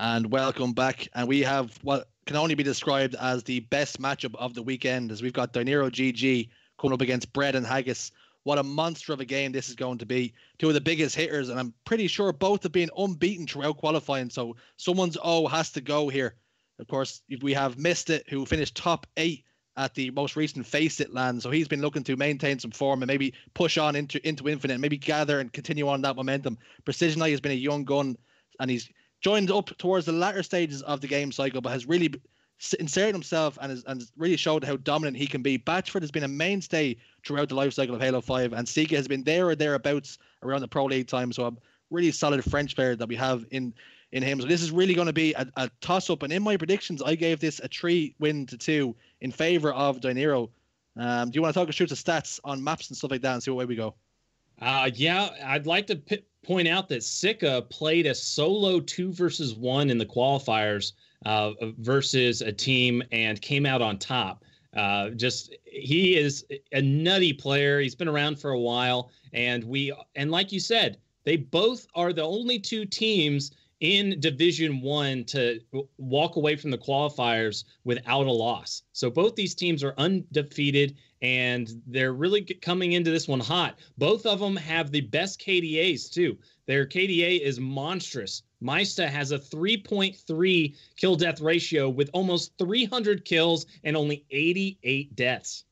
and welcome back. And we have what can only be described as the best matchup of the weekend, as we've got Dinero GG coming up against Bread and Haggis. What a monster of a game this is going to be. Two of the biggest hitters, and I'm pretty sure both have been unbeaten throughout qualifying, so someone's O has to go here. Of course, we have Missed It, who finished top 8 at the most recent Face It land, so he's been looking to maintain some form and maybe push on into Infinite and maybe gather and continue on that momentum. Precision Eye has been a young gun, and he's joined up towards the latter stages of the game cycle, but has really inserted himself and has really showed how dominant he can be. Batchford has been a mainstay throughout the life cycle of Halo 5, and Sika has been there or thereabouts around the Pro League time, so a really solid French player that we have in him. So this is really going to be a toss-up, and in my predictions, I gave this a 3-2 in favor of Dinero. Do you want to talk us through the stats on maps and stuff like that and see what way we go? Yeah, I'd like to point out that Sika played a solo 2-1 in the qualifiers versus a team and came out on top. He is a nutty player. He's been around for a while, and like you said, they both are the only two teams in Division 1 to walk away from the qualifiers without a loss. So both these teams are undefeated, and they're really coming into this one hot. Both of them have the best KDAs, too. Their KDA is monstrous. Maista has a 3.3 kill-death ratio with almost 300 kills and only 88 deaths.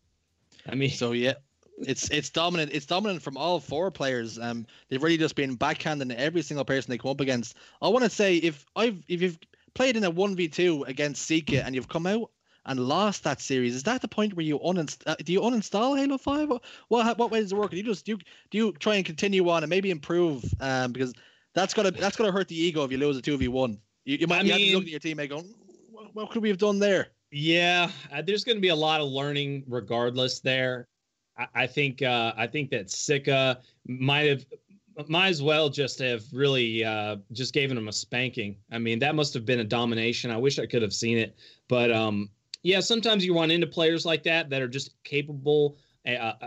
I mean... So, yeah. It's dominant. It's dominant from all four players. They've really just been backhanding every single person they come up against. I want to say if you've played in a 1v2 against Sika and you've come out and lost that series, is that the point where you do you uninstall Halo 5? What way does it work? Do you try and continue on and maybe improve? Because that's gonna hurt the ego if you lose a 2v1. You might have to look at your teammate going, what could we have done there? Yeah, there's going to be a lot of learning regardless there. I think that Sika might as well just have really just given him a spanking. I mean, that must have been a domination. I wish I could have seen it. But, yeah, sometimes you run into players like that are just capable.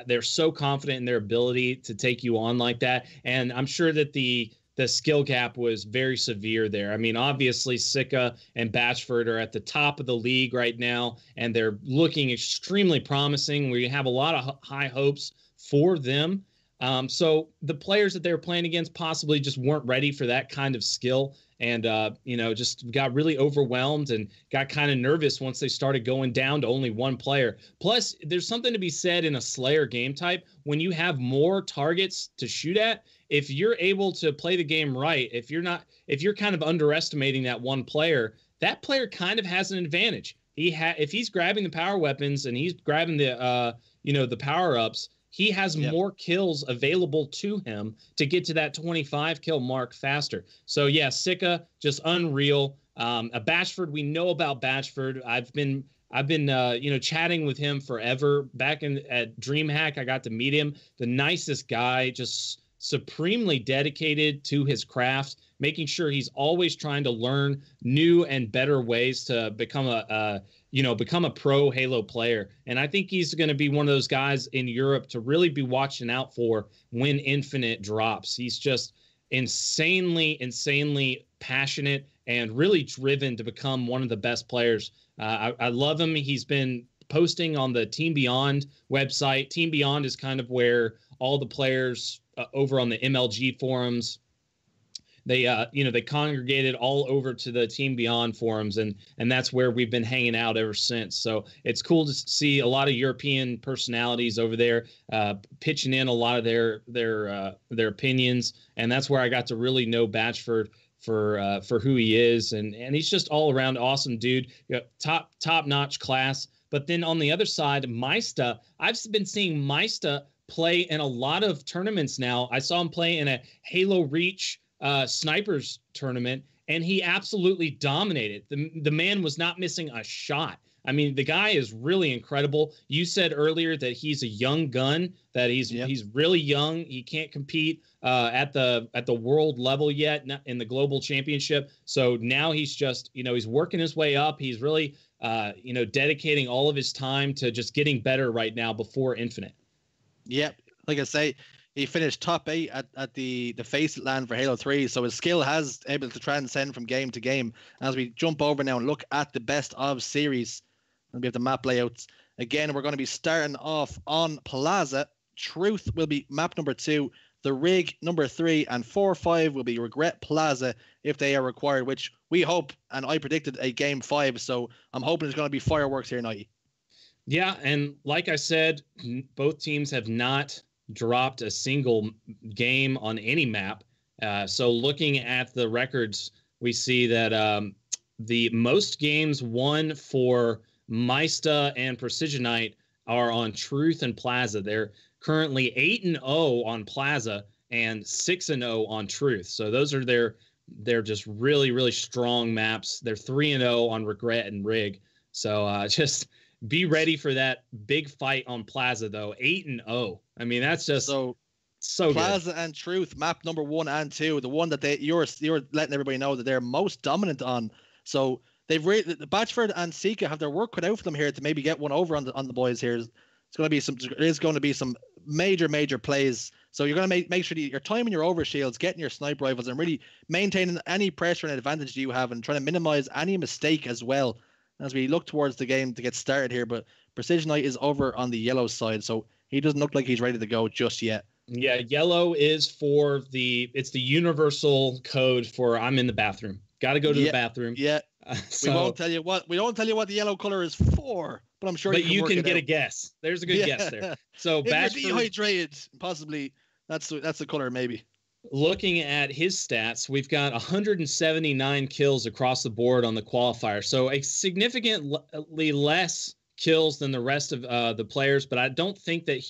They're so confident in their ability to take you on like that. And I'm sure that the skill gap was very severe there. I mean, obviously, Sika and Batchford are at the top of the league right now, and they're looking extremely promising. We have a lot of high hopes for them. So the players that they were playing against possibly just weren't ready for that kind of skill, and just got really overwhelmed and got kind of nervous once they started going down to only one player. Plus, there's something to be said in a Slayer game type when you have more targets to shoot at. If you're able to play the game right, if you're kind of underestimating that one player, that player kind of has an advantage. If he's grabbing the power weapons and he's grabbing the power ups, he has more kills available to him to get to that 25 kill mark faster. So yeah, Sika, just unreal. Batchford, we know about Batchford. I've been chatting with him forever. Back at DreamHack, I got to meet him. The nicest guy, just supremely dedicated to his craft, making sure he's always trying to learn new and better ways to become a pro Halo player. And I think he's going to be one of those guys in Europe to really be watching out for when Infinite drops. He's just insanely passionate and really driven to become one of the best players. I love him. He's been posting on the Team Beyond website. Team Beyond is kind of where all the players over on the MLG forums, they congregated all over to the Team Beyond forums, and that's where we've been hanging out ever since. So it's cool to see a lot of European personalities over there pitching in a lot of their opinions, and that's where I got to really know Batchford for who he is, and he's just all around awesome dude, top notch class. But then on the other side, Maista, I've been seeing Maista play in a lot of tournaments now. I saw him play in a Halo Reach snipers tournament, and he absolutely dominated. The man was not missing a shot. I mean, the guy is really incredible. You said earlier that he's a young gun, that he's really young. He can't compete at the world level yet in the global championship. So now he's just, he's working his way up. He's really, dedicating all of his time to just getting better right now before Infinite. Yep. Like I say, He finished top 8 at the Face It LAN for Halo 3, so his skill has able to transcend from game to game. As we jump over now and look at the best of series, and we have the map layouts. Again, we're going to be starting off on Plaza. Truth will be map number 2, the Rig number 3, and 4-5 will be Regret Plaza if they are required, which we hope, and I predicted a game 5, so I'm hoping there's going to be fireworks here, Nighty. Yeah, and like I said, both teams have not dropped a single game on any map. So looking at the records, we see that the most games won for Mysta and Precisionite are on Truth and Plaza. They're currently 8-0 on Plaza and 6-0 on Truth. So those are they're just really, really strong maps. They're 3-0 on Regret and Rig. So just be ready for that big fight on Plaza, though. 8-0. I mean, that's just so Plaza good. and Truth, map number 1 and 2, the one that you're letting everybody know that they're most dominant on. So Batchford and Sika have their work cut out for them here to maybe get one over on the boys here. It is going to be some major plays. So you're going to make sure that you're timing your overshields, getting your sniper rifles, and really maintaining any pressure and advantage you have, and trying to minimize any mistake as well as we look towards the game to get started here. But Precisionite is over on the yellow side, so he doesn't look like he's ready to go just yet. Yeah, yellow is it's the universal code for I'm in the bathroom. Got to go to the bathroom. Yeah. We won't tell you what the yellow color is for, but I'm sure you can get a guess. There's a good guess there. So if you're dehydrated, possibly that's the color maybe. Looking at his stats, we've got 179 kills across the board on the qualifier. So a significantly less kills than the rest of the players, but I don't think that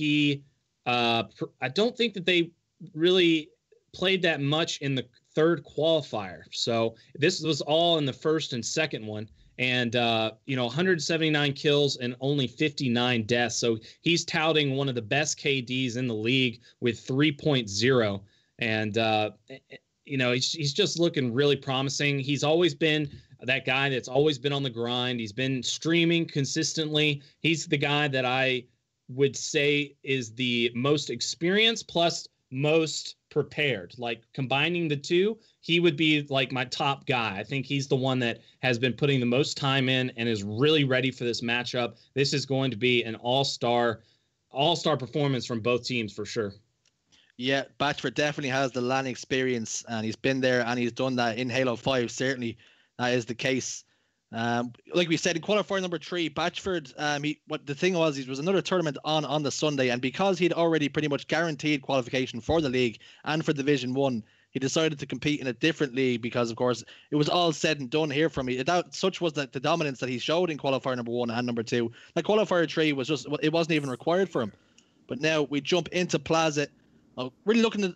they really played that much in the third qualifier. So this was all in the first and second one. And, 179 kills and only 59 deaths. So he's touting one of the best KDs in the league with 3.0. And, he's just looking really promising. He's always been that guy that's always been on the grind. He's been streaming consistently. He's the guy that I would say is the most experienced plus most prepared. Like combining the two, he would be like my top guy. I think he's the one that has been putting the most time in and is really ready for this matchup. This is going to be an all-star performance from both teams for sure. Yeah, Batchford definitely has the LAN experience, and he's been there and he's done that in Halo 5. Certainly, that is the case. Like we said, in qualifier number 3, Batchford, the thing was, it was another tournament on the Sunday, and because he'd already pretty much guaranteed qualification for the league and for Division 1, he decided to compete in a different league because, of course, it was all said and done here for me. Such was the dominance that he showed in qualifier number 1 and number 2. Like qualifier 3 it wasn't even required for him. But now we jump into Plaza. Really looking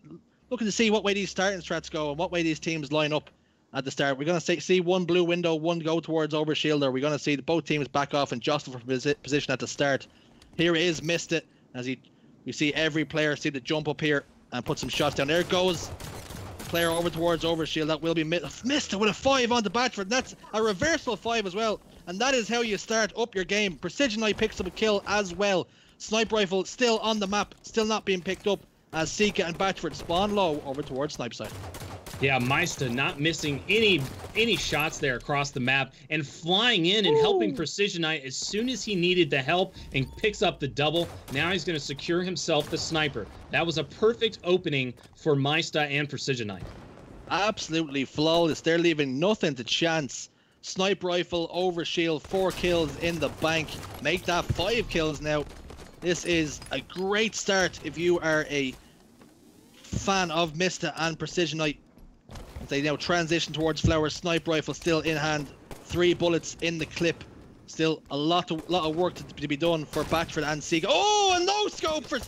to see what way these starting strats go and what way these teams line up at the start. We're going to see one blue window, one go towards Overshield, or we're going to see both teams back off and jostle for position at the start. Here is Missed as we see every player see the jump up here and put some shots down. There goes player over towards Overshield. That will be Missed with a 5 on the Batchford. That's a reversal 5 as well. And that is how you start up your game. Precisionite picks up a kill as well. Sniper rifle still on the map, still not being picked up, as Sika and Batchford spawn low over towards snipe side. Yeah, Mysta not missing any shots there across the map and flying in and helping Precisionite as soon as he needed the help and picks up the double. Now he's going to secure himself the sniper. That was a perfect opening for Mysta and Precisionite. Absolutely flawless. They're leaving nothing to chance. Sniper rifle, Overshield, 4 kills in the bank. Make that 5 kills now. This is a great start if you are a fan of Mysta and Precisionite. They now transition towards Flowers. Sniper rifle still in hand. 3 bullets in the clip. Still a lot of work to be done for Batchford and Sika. Oh, a no scope for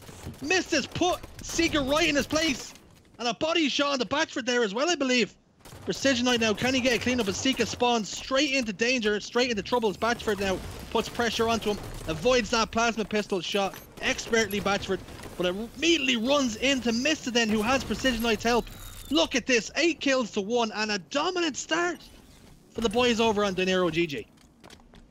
Mysta's put Sika right in his place. And a body shot on the Batchford there as well, I believe. Precisionite now, can he get a clean up? As Sika spawns straight into danger, straight into trouble. As Batchford now puts pressure onto him, avoids that plasma pistol shot expertly, Batchford, but immediately runs into Mysta then, who has Precisionite's help. Look at this, 8 kills to 1 and a dominant start for the boys over on Dinero GG.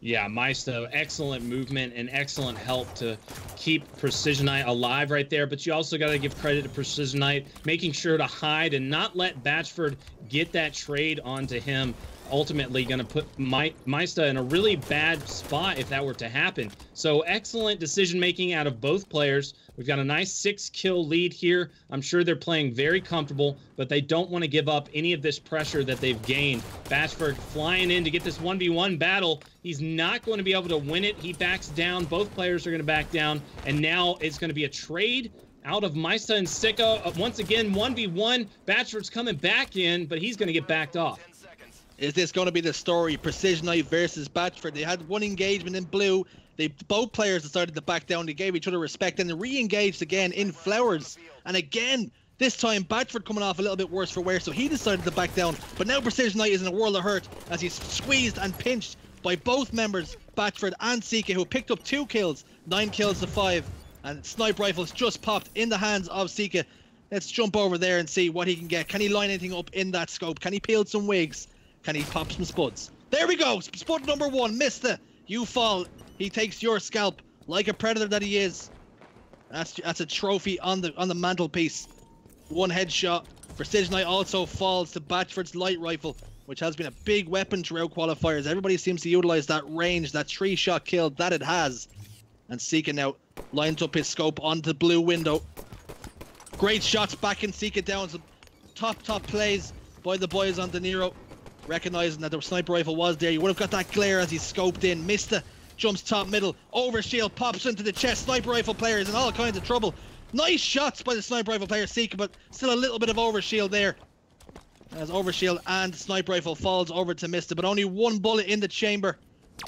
Yeah, Maisto, excellent movement and excellent help to keep Precision Knight alive right there. But you also got to give credit to Precision Knight, making sure to hide and not let Batchford get that trade onto him. Ultimately going to put Maisto in a really bad spot if that were to happen. So excellent decision making out of both players. We've got a nice 6-kill lead here. I'm sure they're playing very comfortable, but they don't want to give up any of this pressure that they've gained. Batchford flying in to get this 1v1 battle. He's not going to be able to win it. He backs down. Both players are going to back down. And now it's going to be a trade out of Maisto and Sicko. Once again, 1v1. Batchford's coming back in, but he's going to get backed off. Is this going to be the story? Precision Knight versus Batchford. They had one engagement in blue. Both players decided to back down. They gave each other respect and they re-engaged again in Flowers. And again, this time Batchford coming off a little bit worse for wear, so he decided to back down. But now Precision Knight is in a world of hurt as he's squeezed and pinched by both members, Batchford and Sika, who picked up 2 kills, 9 kills to 5. And sniper rifles just popped in the hands of Sika. Let's jump over there and see what he can get. Can he line anything up in that scope? Can he peel some wigs? Can he pop some spuds? There we go. Spud number 1. Mista. You fall. He takes your scalp like a predator that he is. That's a trophy on the mantelpiece. 1 headshot. Precision Knight also falls to Batchford's light rifle, which has been a big weapon throughout qualifiers. Everybody seems to utilize that range, that 3-shot kill that it has. And Sika now lines up his scope onto the blue window. Great shots backing Sika down. Some top plays by the boys on Dinero. Recognizing that the sniper rifle was there. You would have got that glare as he scoped in. Mista jumps top middle. Overshield pops into the chest. Sniper rifle players in all kinds of trouble. Nice shots by the sniper rifle player Sika, but still a little bit of overshield there. As overshield and sniper rifle falls over to Mista, but only 1 bullet in the chamber.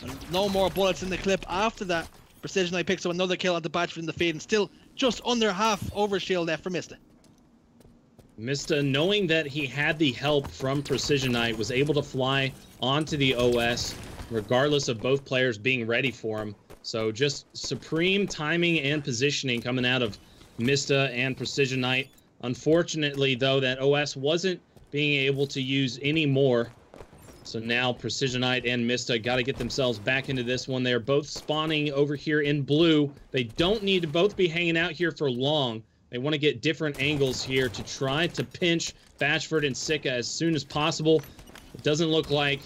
And no more bullets in the clip after that. Precision Knight picks up another kill on the Batchford in the feed, and still just under half overshield left for Mista. Mista, knowing that he had the help from Precision Knight, was able to fly onto the OS, regardless of both players being ready for him. So just supreme timing and positioning coming out of Mista and Precision Knight. Unfortunately, though, that OS wasn't being able to use any more. So now Precision Knight and Mista got to get themselves back into this one. They're both spawning over here in blue. They don't need to both be hanging out here for long. They want to get different angles here to try to pinch Batchford and Sika as soon as possible. It doesn't look like...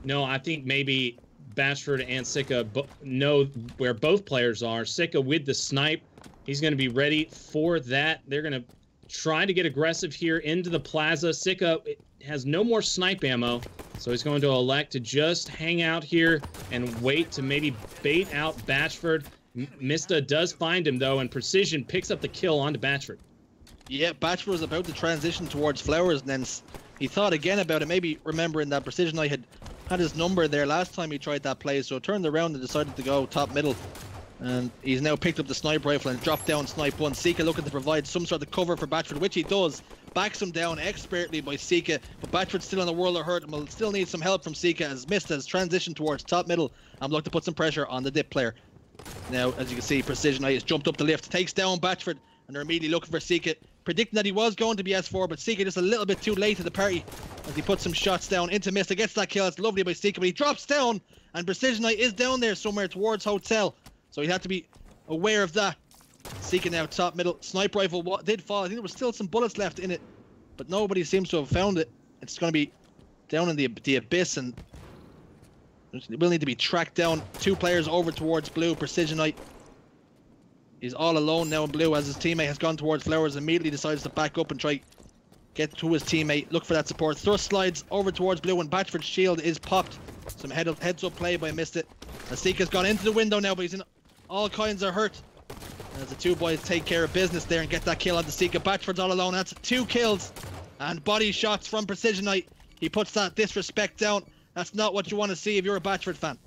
No, I think maybe Batchford and Sika know where both players are. Sika with the snipe. He's going to be ready for that. They're going to try to get aggressive here into the plaza. Sika has no more snipe ammo, so he's going to elect to just hang out here and wait to maybe bait out Batchford. Mista does find him, though, and Precision picks up the kill onto Batchford. Yeah, Batchford was about to transition towards Flowers, and then he thought again about it, maybe remembering that Precision Knight had his number there last time he tried that play, so turned around and decided to go top middle. And he's now picked up the sniper rifle and dropped down snipe 1. Sika looking to provide some sort of cover for Batchford, which he does. Backs him down expertly by Sika, but Batchford's still in a world of hurt and will still need some help from Sika as Mista has transitioned towards top middle and looking to put some pressure on the dip player. Now, as you can see, Precision Knight has jumped up the lift, takes down Batchford, and they're immediately looking for Sika, predicting that he was going to be S4, but Sika just a little bit too late to the party as he puts some shots down into Mista, gets that kill. It's lovely by Sika, but he drops down, and Precision Knight is down there somewhere towards Hotel, so he'd have to be aware of that. Sika now top middle. Sniper rifle did fall. I think there was still some bullets left in it, but nobody seems to have found it. It's going to be down in the abyss, and it will need to be tracked down. 2 players over towards blue. Precision Knight is all alone now in blue as his teammate has gone towards Flowers. Immediately decides to back up and try get to his teammate. Look for that support. Thrust slides over towards blue and Batchford's shield is popped. Some heads up play by Mista. Sika's gone into the window now, but he's in all kinds of hurt. As the 2 boys take care of business there and get that kill on the Sika. Batchford's all alone. That's 2 kills and body shots from Precision Knight. He puts that disrespect down. That's not what you want to see if you're a Batchford fan.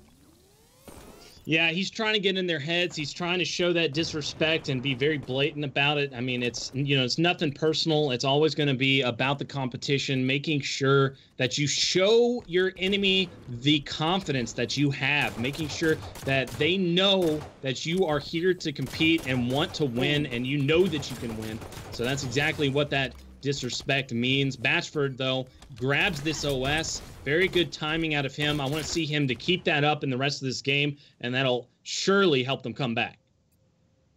Yeah, he's trying to get in their heads. He's trying to show that disrespect and be very blatant about it. I mean, it's nothing personal. It's always going to be about the competition, making sure that you show your enemy the confidence that you have, making sure that they know that you are here to compete and want to win, and you know that you can win. So that's exactly what that disrespect means. Batchford, though, grabs this OS. Very good timing out of him. I want to see him to keep that up in the rest of this game, and that'll surely help them come back.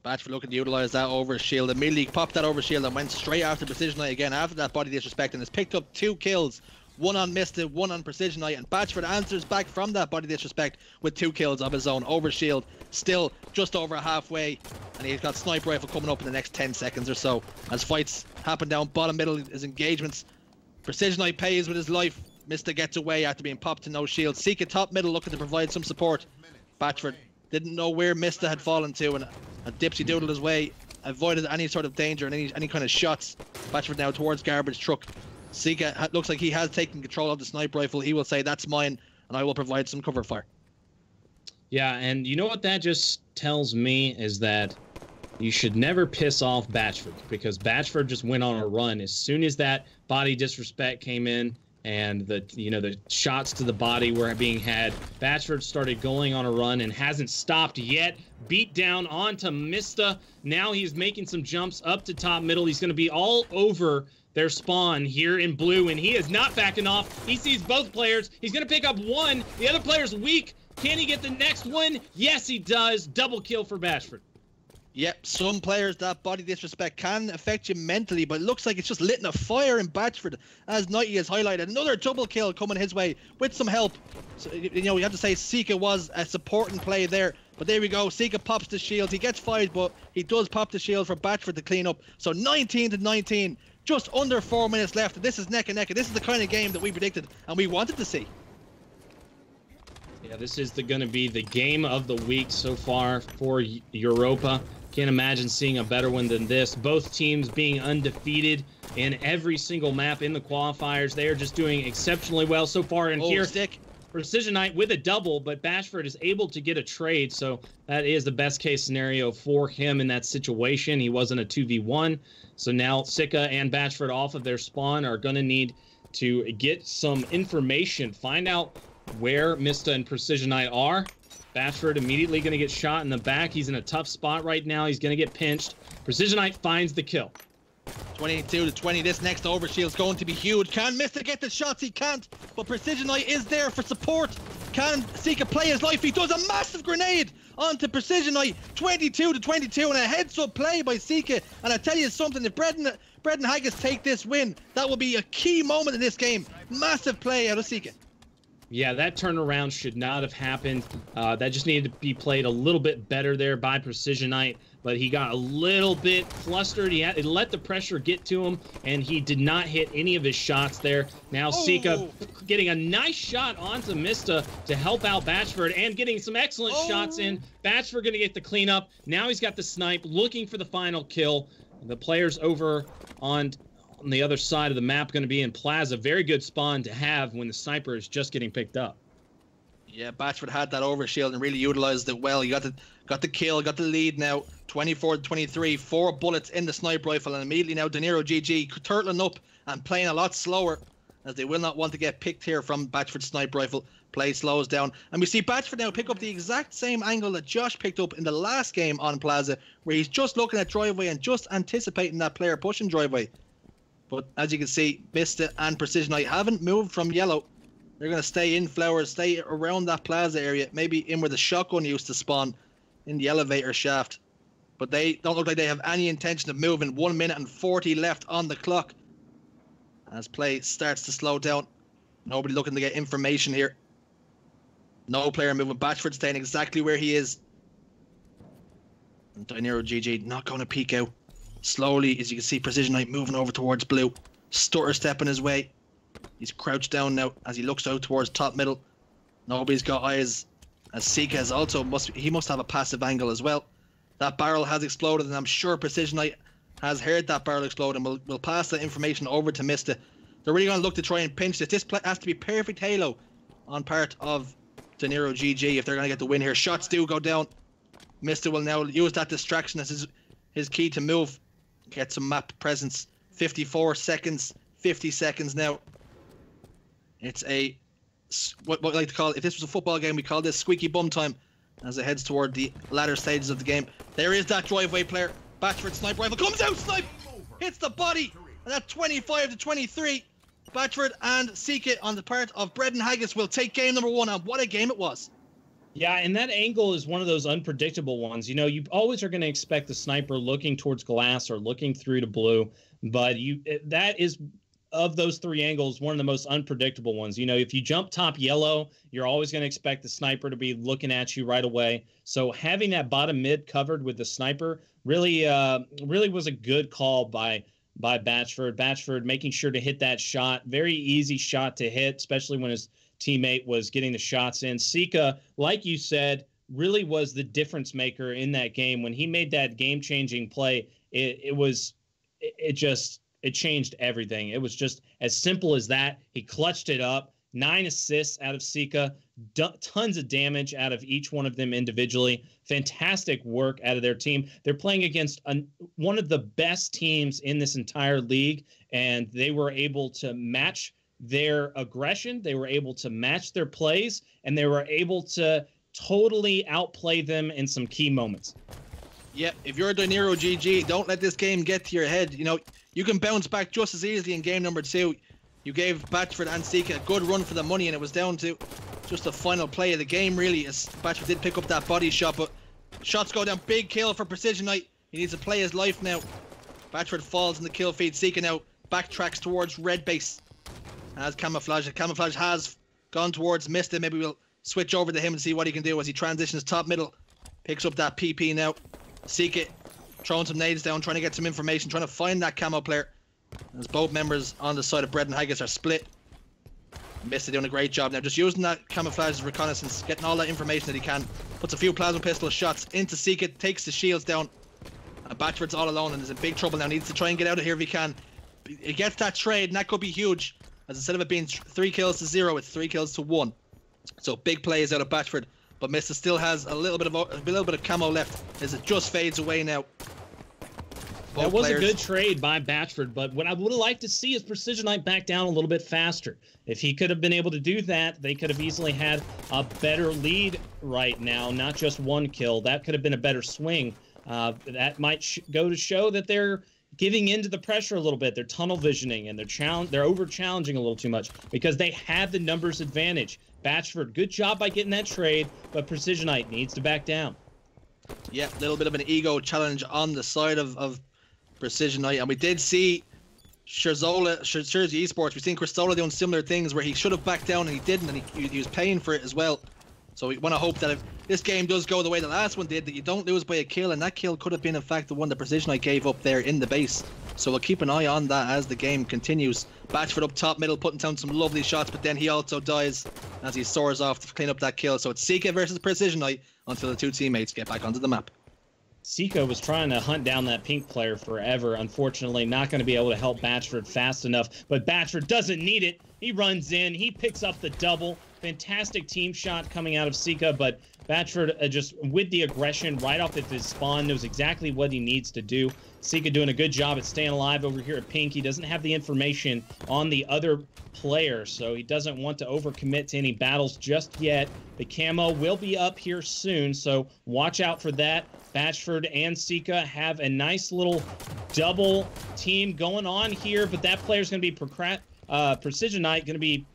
Batchford looking to utilize that over shield. Immediately popped that over shield and went straight after Precision Knight again after that body disrespect, and has picked up 2 kills. One on Mista, one on Precision Knight, and Batchford answers back from that body disrespect with 2 kills of his own over shield. Still just over halfway, and he's got sniper rifle coming up in the next 10 seconds or so as fights happen down bottom middle. His engagements. Precision Knight pays with his life. Mista gets away after being popped to no shield. Seeka top middle looking to provide some support. Batchford didn't know where Mista had fallen to, and Dipsy doodled his way, avoided any sort of danger and any kind of shots. Batchford now towards garbage truck. Seeka looks like he has taken control of the sniper rifle. He will say, that's mine, and I will provide some cover fire. Yeah, and you know what that just tells me is that you should never piss off Batchford, because Batchford just went on a run as soon as that body disrespect came in and the shots to the body were being had. Batchford started going on a run and hasn't stopped yet. Beat down onto Mista. Now he's making some jumps up to top middle. He's going to be all over their spawn here in blue, and he is not backing off. He sees both players. He's going to pick up one. The other player's weak. Can he get the next one? Yes, he does. Double kill for Batchford. Yep, some players, that body disrespect can affect you mentally, but it looks like it's just lit a fire in Batchford, as Nighty has highlighted. Another double kill coming his way with some help. So, you have to say Seeka was a supporting play there, but there we go. Seeka pops the shield. He gets fired, but he does pop the shield for Batchford to clean up. So 19-19, just under 4 minutes left. This is neck and neck, and this is the kind of game that we predicted and we wanted to see. Yeah, this is going to be the game of the week so far for Europa. Can't imagine seeing a better one than this. Both teams being undefeated in every single map in the qualifiers. They are just doing exceptionally well so far. And here, Precision Knight with a double, but Batchford is able to get a trade. So that is the best case scenario for him in that situation. He wasn't a 2v1. So now Sika and Batchford off of their spawn are going to need to get some information, find out where Mista and Precision Knight are. Batchford immediately going to get shot in the back. He's in a tough spot right now. He's going to get pinched. Precision Knight finds the kill. 22-20. This next overshield is going to be huge. Can Mista get the shots? He can't. But Precision Knight is there for support. Can Seeka play his life? He does a massive grenade onto Precision Knight. 22-22, and a heads-up play by Seeka. And I tell you something, if Brett and Haggis take this win, that will be a key moment in this game. Massive play out of Seeka. Yeah, that turnaround should not have happened. That just needed to be played a little bit better there by Precision Knight, but he got a little bit flustered. He let the pressure get to him, and he did not hit any of his shots there. Now Seeka getting a nice shot onto Mista to help out Batchford, and getting some excellent shots in. Batchford going to get the cleanup. Now he's got the snipe, looking for the final kill. The players over on the other side of the map going to be in Plaza. Very good spawn to have when the sniper is just getting picked up. Yeah, Batchford had that overshield and really utilized it well. He got the kill, got the lead now. 24-23, 4 bullets in the sniper rifle, and immediately now Dinero GG turtling up and playing a lot slower, as they will not want to get picked here from Batchford's sniper rifle. Play slows down, and we see Batchford now pick up the exact same angle that Josh picked up in the last game on Plaza, where he's just looking at driveway and just anticipating that player pushing driveway. But as you can see, Mista and Precision Knight haven't moved from yellow. They're going to stay in flowers, stay around that Plaza area, maybe in where the shotgun used to spawn in the elevator shaft. But they don't look like they have any intention of moving. 1 minute and 40 left on the clock as play starts to slow down. Nobody looking to get information here. No player moving. Batchford staying exactly where he is. And Dinero GG not going to peek out. Slowly, as you can see, Precision Knight moving over towards blue. Stutter stepping his way. He's crouched down now as he looks out towards top middle. Nobody's got eyes, as Seeka has also must have a passive angle as well. That barrel has exploded, and I'm sure Precision Knight has heard that barrel explode, and will pass that information over to Mista. They're really going to look to try and pinch this. This has to be perfect halo on part of Dinero GG if they're going to get the win here. Shots do go down. Mista will now use that distraction as his key to move. Get some map presence. 54 seconds, 50 seconds now. It's a, what we like to call, if this was a football game, we call this squeaky bum time as it heads toward the latter stages of the game. There is that driveway player. Batchford sniper rifle comes out, snipe! Hits the body! And that's 25-23. Batchford and Seek on the part of Bread and Haggis will take game number 1, and what a game it was. Yeah, and that angle is one of those unpredictable ones. You know, you always are going to expect the sniper looking towards glass or looking through to blue, but that is, of those 3 angles, one of the most unpredictable ones. You know, if you jump top yellow, you're always going to expect the sniper to be looking at you right away. So having that bottom mid covered with the sniper really was a good call by Batchford. Batchford making sure to hit that shot. Very easy shot to hit, especially when his teammate was getting the shots in. Sika, like you said, really was the difference maker in that game. When he made that game-changing play, it changed everything. It was just as simple as that. He clutched it up. 9 assists out of Sika, tons of damage out of each one of them individually. Fantastic work out of their team. They're playing against one of the best teams in this entire league, and they were able to match their aggression. They were able to match their plays, and they were able to totally outplay them in some key moments. Yeah, if you're a Dinero GG, don't let this game get to your head. You know, you can bounce back just as easily in game number 2. You gave Batchford and Sika a good run for the money, and it was down to just the final play of the game, really, as Batchford did pick up that body shot, but shots go down. Big kill for Precision Knight. He needs to play his life now. Batchford falls in the kill feed. Sika now backtracks towards red base. As Camouflage has gone towards Mista. Maybe we'll switch over to him and see what he can do as he transitions top middle. Picks up that PP now. Sika throwing some nades down, trying to get some information, trying to find that camo player. As both members on the side of Bread and Haggis are split. Mista doing a great job now, just using that camouflage as reconnaissance, getting all that information that he can. Puts a few plasma pistol shots into Sika, takes the shields down. And Batchford's all alone and is in big trouble now. Needs to try and get out of here if he can. He gets that trade, and that could be huge. As instead of it being 3 kills to 0, it's 3 kills to 1. So big plays out of Batchford, but Mista still has a little bit of camo left as it just fades away now. That was a good trade by Batchford, but what I would have liked to see is Precision Knight back down a little bit faster. If he could have been able to do that, they could have easily had a better lead right now, not just 1 kill. That could have been a better swing. That might go to show that they're giving into the pressure a little bit. They're tunnel visioning, and they're over-challenging a little too much because they have the numbers advantage. Batchford, good job by getting that trade, but Precision Knight needs to back down. Yeah, a little bit of an ego challenge on the side of Precision Knight, and we did see Scherzola Esports. We've seen Cristola doing similar things where he should have backed down and he didn't, and he was paying for it as well. So we want to hope that if this game does go the way the last one did, that you don't lose by a kill, and that kill could have been in fact the one that Precision Knight gave up there in the base. So we'll keep an eye on that as the game continues. Batchford up top middle, putting down some lovely shots, but then he also dies as he soars off to clean up that kill. So it's Sika versus Precision Knight until the 2 teammates get back onto the map. Sika was trying to hunt down that pink player forever. Unfortunately, not going to be able to help Batchford fast enough. But Batchford doesn't need it. He runs in. He picks up the double. Fantastic team shot coming out of Sika. But Batchford, just with the aggression right off of his spawn, knows exactly what he needs to do. Sika doing a good job at staying alive over here at pink. He doesn't have the information on the other player, so he doesn't want to overcommit to any battles just yet. The camo will be up here soon, so watch out for that. Batchford and Sika have a nice little double team going on here, but that player's going to be Precision Knight, going to be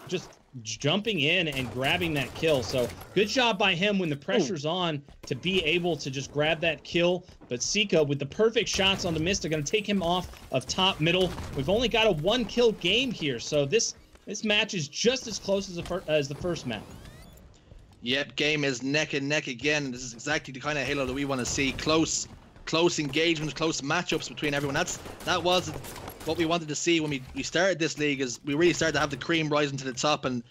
just jumping in and grabbing that kill. So good job by him when the pressure's on to be able to just grab that kill. But Sika with the perfect shots on the Mista going to take him off of top middle. We've only got a 1 kill game here, so this match is just as close as the first map. Yep, game is neck and neck again. This is exactly the kind of Halo that we want to see. Close engagements, close matchups between everyone. That was what we wanted to see when we started this league, is we really started to have the cream rising to the top, and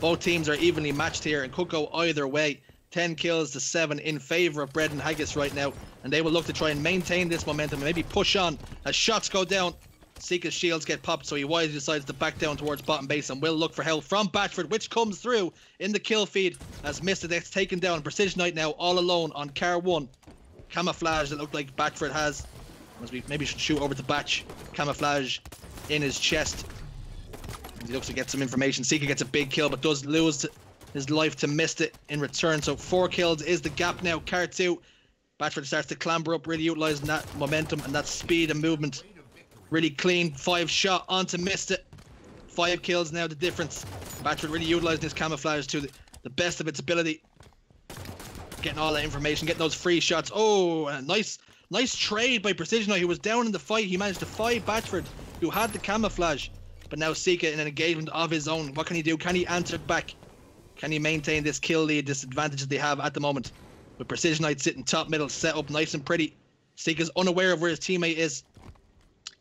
both teams are evenly matched here and could go either way. 10 kills to 7 in favor of Bread and Haggis right now, and they will look to try and maintain this momentum and maybe push on as shots go down. Sika's shields get popped, so he wisely decides to back down towards bottom base and will look for help from Batchford, which comes through in the kill feed as Mista gets taken down. Precision Knight now all alone on car 1. Camouflage that looked like Batchford has, as we maybe should shoot over to Batch. Camouflage in his chest. He looks to get some information. Sika gets a big kill, but does lose his life to Mista in return. So 4 kills is the gap now. Car 2. Batchford starts to clamber up, really utilising that momentum and that speed and movement. Really clean 5 shot onto Mista. 5 kills now, the difference. Batchford really utilising this camouflage to the best of its ability. Getting all that information, getting those free shots. Oh, and a nice trade by Precision. He was down in the fight. He managed to fight Batchford, who had the camouflage. But now Sika in an engagement of his own. What can he do? Can he answer back? Can he maintain this kill lead, this advantage that they have at the moment? With Precision Knight sitting top middle, set up nice and pretty. Sika's unaware of where his teammate is.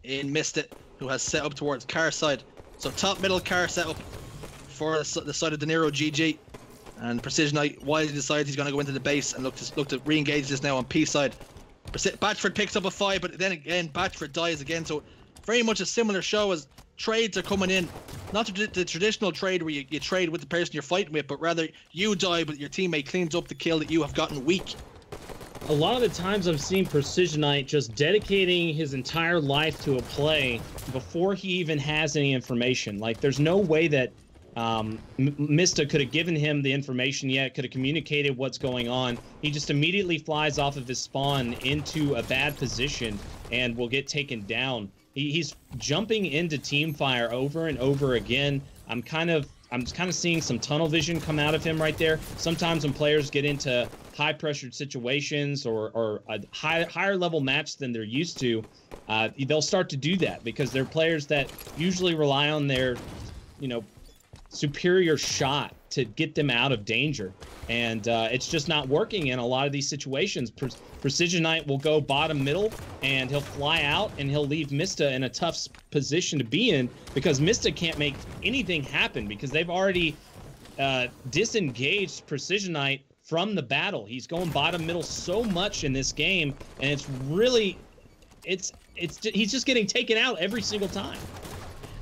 In missed it, who has set up towards car side. So top middle car set up for the side of Dinero GG. And Precision Knight wisely decides he's going to go into the base and look to re-engage this now on P side. Batchford picks up a 5, but then again Batchford dies again. So very much a similar show as trades are coming in. Not the traditional trade where you trade with the person you're fighting with, but rather you die but your teammate cleans up the kill that you have gotten weak. A lot of the times I've seen Precision Knight just dedicating his entire life to a play before he even has any information. Like, there's no way that Mista could have given him the information yet, could have communicated what's going on. He just immediately flies off of his spawn into a bad position and will get taken down. He's jumping into team fire over and over again. I'm kind of seeing some tunnel vision come out of him right there. Sometimes when players get into high pressured situations or a higher level match than they're used to, they'll start to do that because they're players that usually rely on their, superior shot to get them out of danger. And it's just not working in a lot of these situations. Precision Knight will go bottom middle and he'll fly out and he'll leave Mista in a tough position to be in because Mista can't make anything happen because they've already disengaged Precision Knight from the battle. He's going bottom middle so much in this game, and it's really, he's just getting taken out every single time.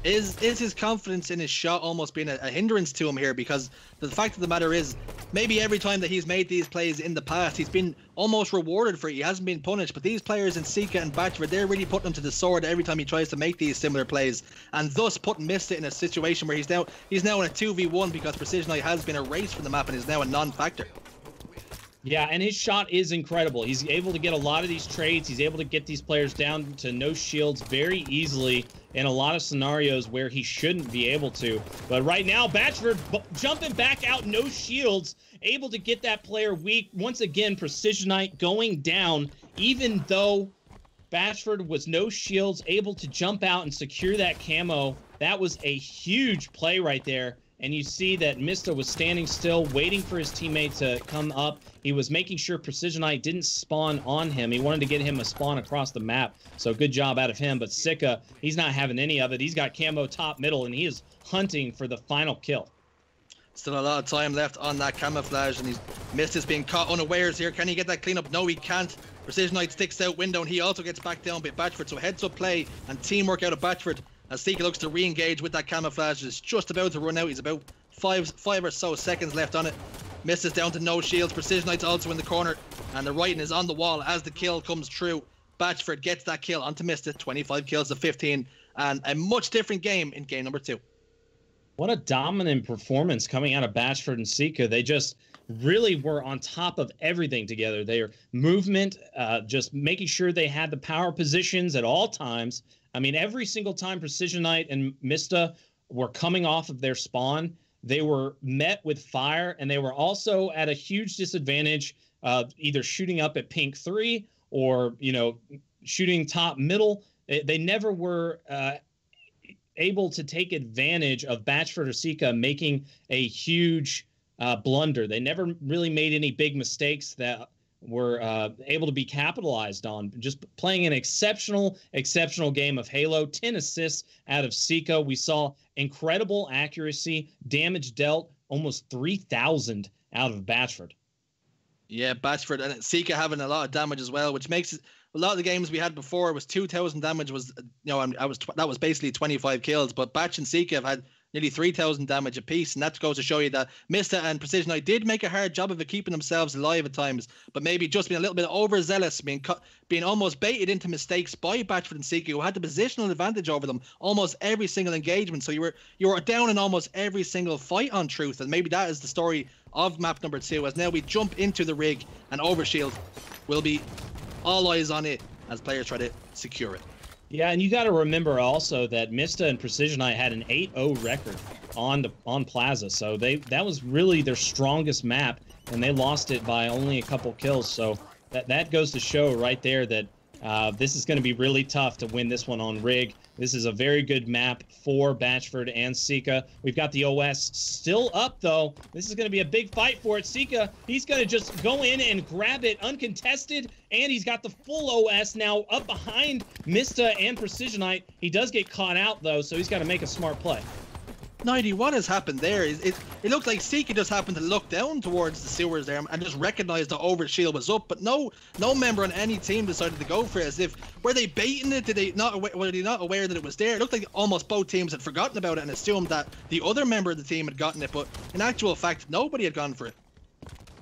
Is his confidence in his shot almost being a hindrance to him here? Because the fact of the matter is, maybe every time that he's made these plays in the past, he's been almost rewarded for it. He hasn't been punished. But these players in Sika and Batchford, they're really putting him to the sword every time he tries to make these similar plays, and thus putting Mista in a situation where he's now in a 2v1 because Precision Knight has been erased from the map and is now a non-factor. Yeah, and his shot is incredible. He's able to get a lot of these trades. He's able to get these players down to no shields very easily in a lot of scenarios where he shouldn't be able to. But right now, Batchford jumping back out, no shields, able to get that player weak. Once again, Precision Knight going down, even though Batchford was no shields, able to jump out and secure that camo. That was a huge play right there. And you see that Mista was standing still, waiting for his teammate to come up. He was making sure Precision Knight didn't spawn on him. He wanted to get him a spawn across the map. So good job out of him. But Sika, he's not having any of it. He's got camo top middle, and he is hunting for the final kill. Still a lot of time left on that camouflage, and Mista's being caught unawares here. Can he get that cleanup? No, he can't. Precision Knight sticks out window, and he also gets back down by Batchford. So heads up play and teamwork out of Batchford. As Sika looks to re-engage with that camouflage, is just about to run out. He's about five or so seconds left on it. Misses down to no shields. Precision Knight's also in the corner, and the writing is on the wall as the kill comes true. Batchford gets that kill onto Mista, 25 kills to 15, and a much different game in game number 2. What a dominant performance coming out of Batchford and Sika. They just really were on top of everything together. Their movement, just making sure they had the power positions at all times. I mean, every single time Precision Knight and Mista were coming off of their spawn, they were met with fire, and they were also at a huge disadvantage, either shooting up at pink 3 or, shooting top middle. They never were able to take advantage of Batchford or Sika making a huge blunder. They never really made any big mistakes that were able to be capitalized on. Just playing an exceptional game of Halo. 10 assists out of Sika. We saw incredible accuracy, damage dealt, almost 3,000 out of Batchford. Yeah, Batchford and Sika having a lot of damage as well, which makes it, a lot of the games we had before was 2,000 damage was, that was basically 25 kills, but Batch and Sika have had nearly 3,000 damage apiece, and that goes to show you that Mista and Precision Knight did make a hard job of it, keeping themselves alive at times, but maybe just being a little bit overzealous, being almost baited into mistakes by Batchford and Sika, who had the positional advantage over them almost every single engagement. So you were down in almost every single fight on Truth, and maybe that is the story of map number 2, as now we jump into the rig and Overshield will be all eyes on it as players try to secure it. Yeah, and you got to remember also that Mista and Precision Eye had an 8-0 record on Plaza, so that was really their strongest map, and they lost it by only a couple kills. So that goes to show right there that this is going to be really tough to win this one on Rig. This is a very good map for Batchford and Sika. We've got the OS still up, though. This is going to be a big fight for it. Sika, he's going to just go in and grab it uncontested, and he's got the full OS now up behind Mista and Precisionite. He does get caught out, though, so he's got to make a smart play. 90, what has happened there? It looked like Sika just happened to look down towards the sewers there and just recognized the overshield was up, but no member on any team decided to go for it. As if, were they baiting it? Were they not aware that it was there? It looked like almost both teams had forgotten about it and assumed that the other member of the team had gotten it, but in actual fact, nobody had gone for it.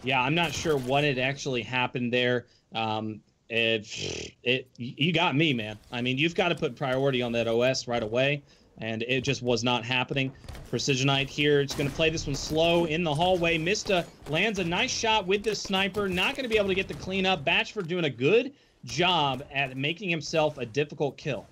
Yeah, I'm not sure what had actually happened there. You got me, man. I mean, you've got to put priority on that OS right away, and it just was not happening. Precisionite here, it's going to play this one slow in the hallway. Mista lands a nice shot with the sniper. Not going to be able to get the cleanup. Batchford doing a good job at making himself a difficult kill.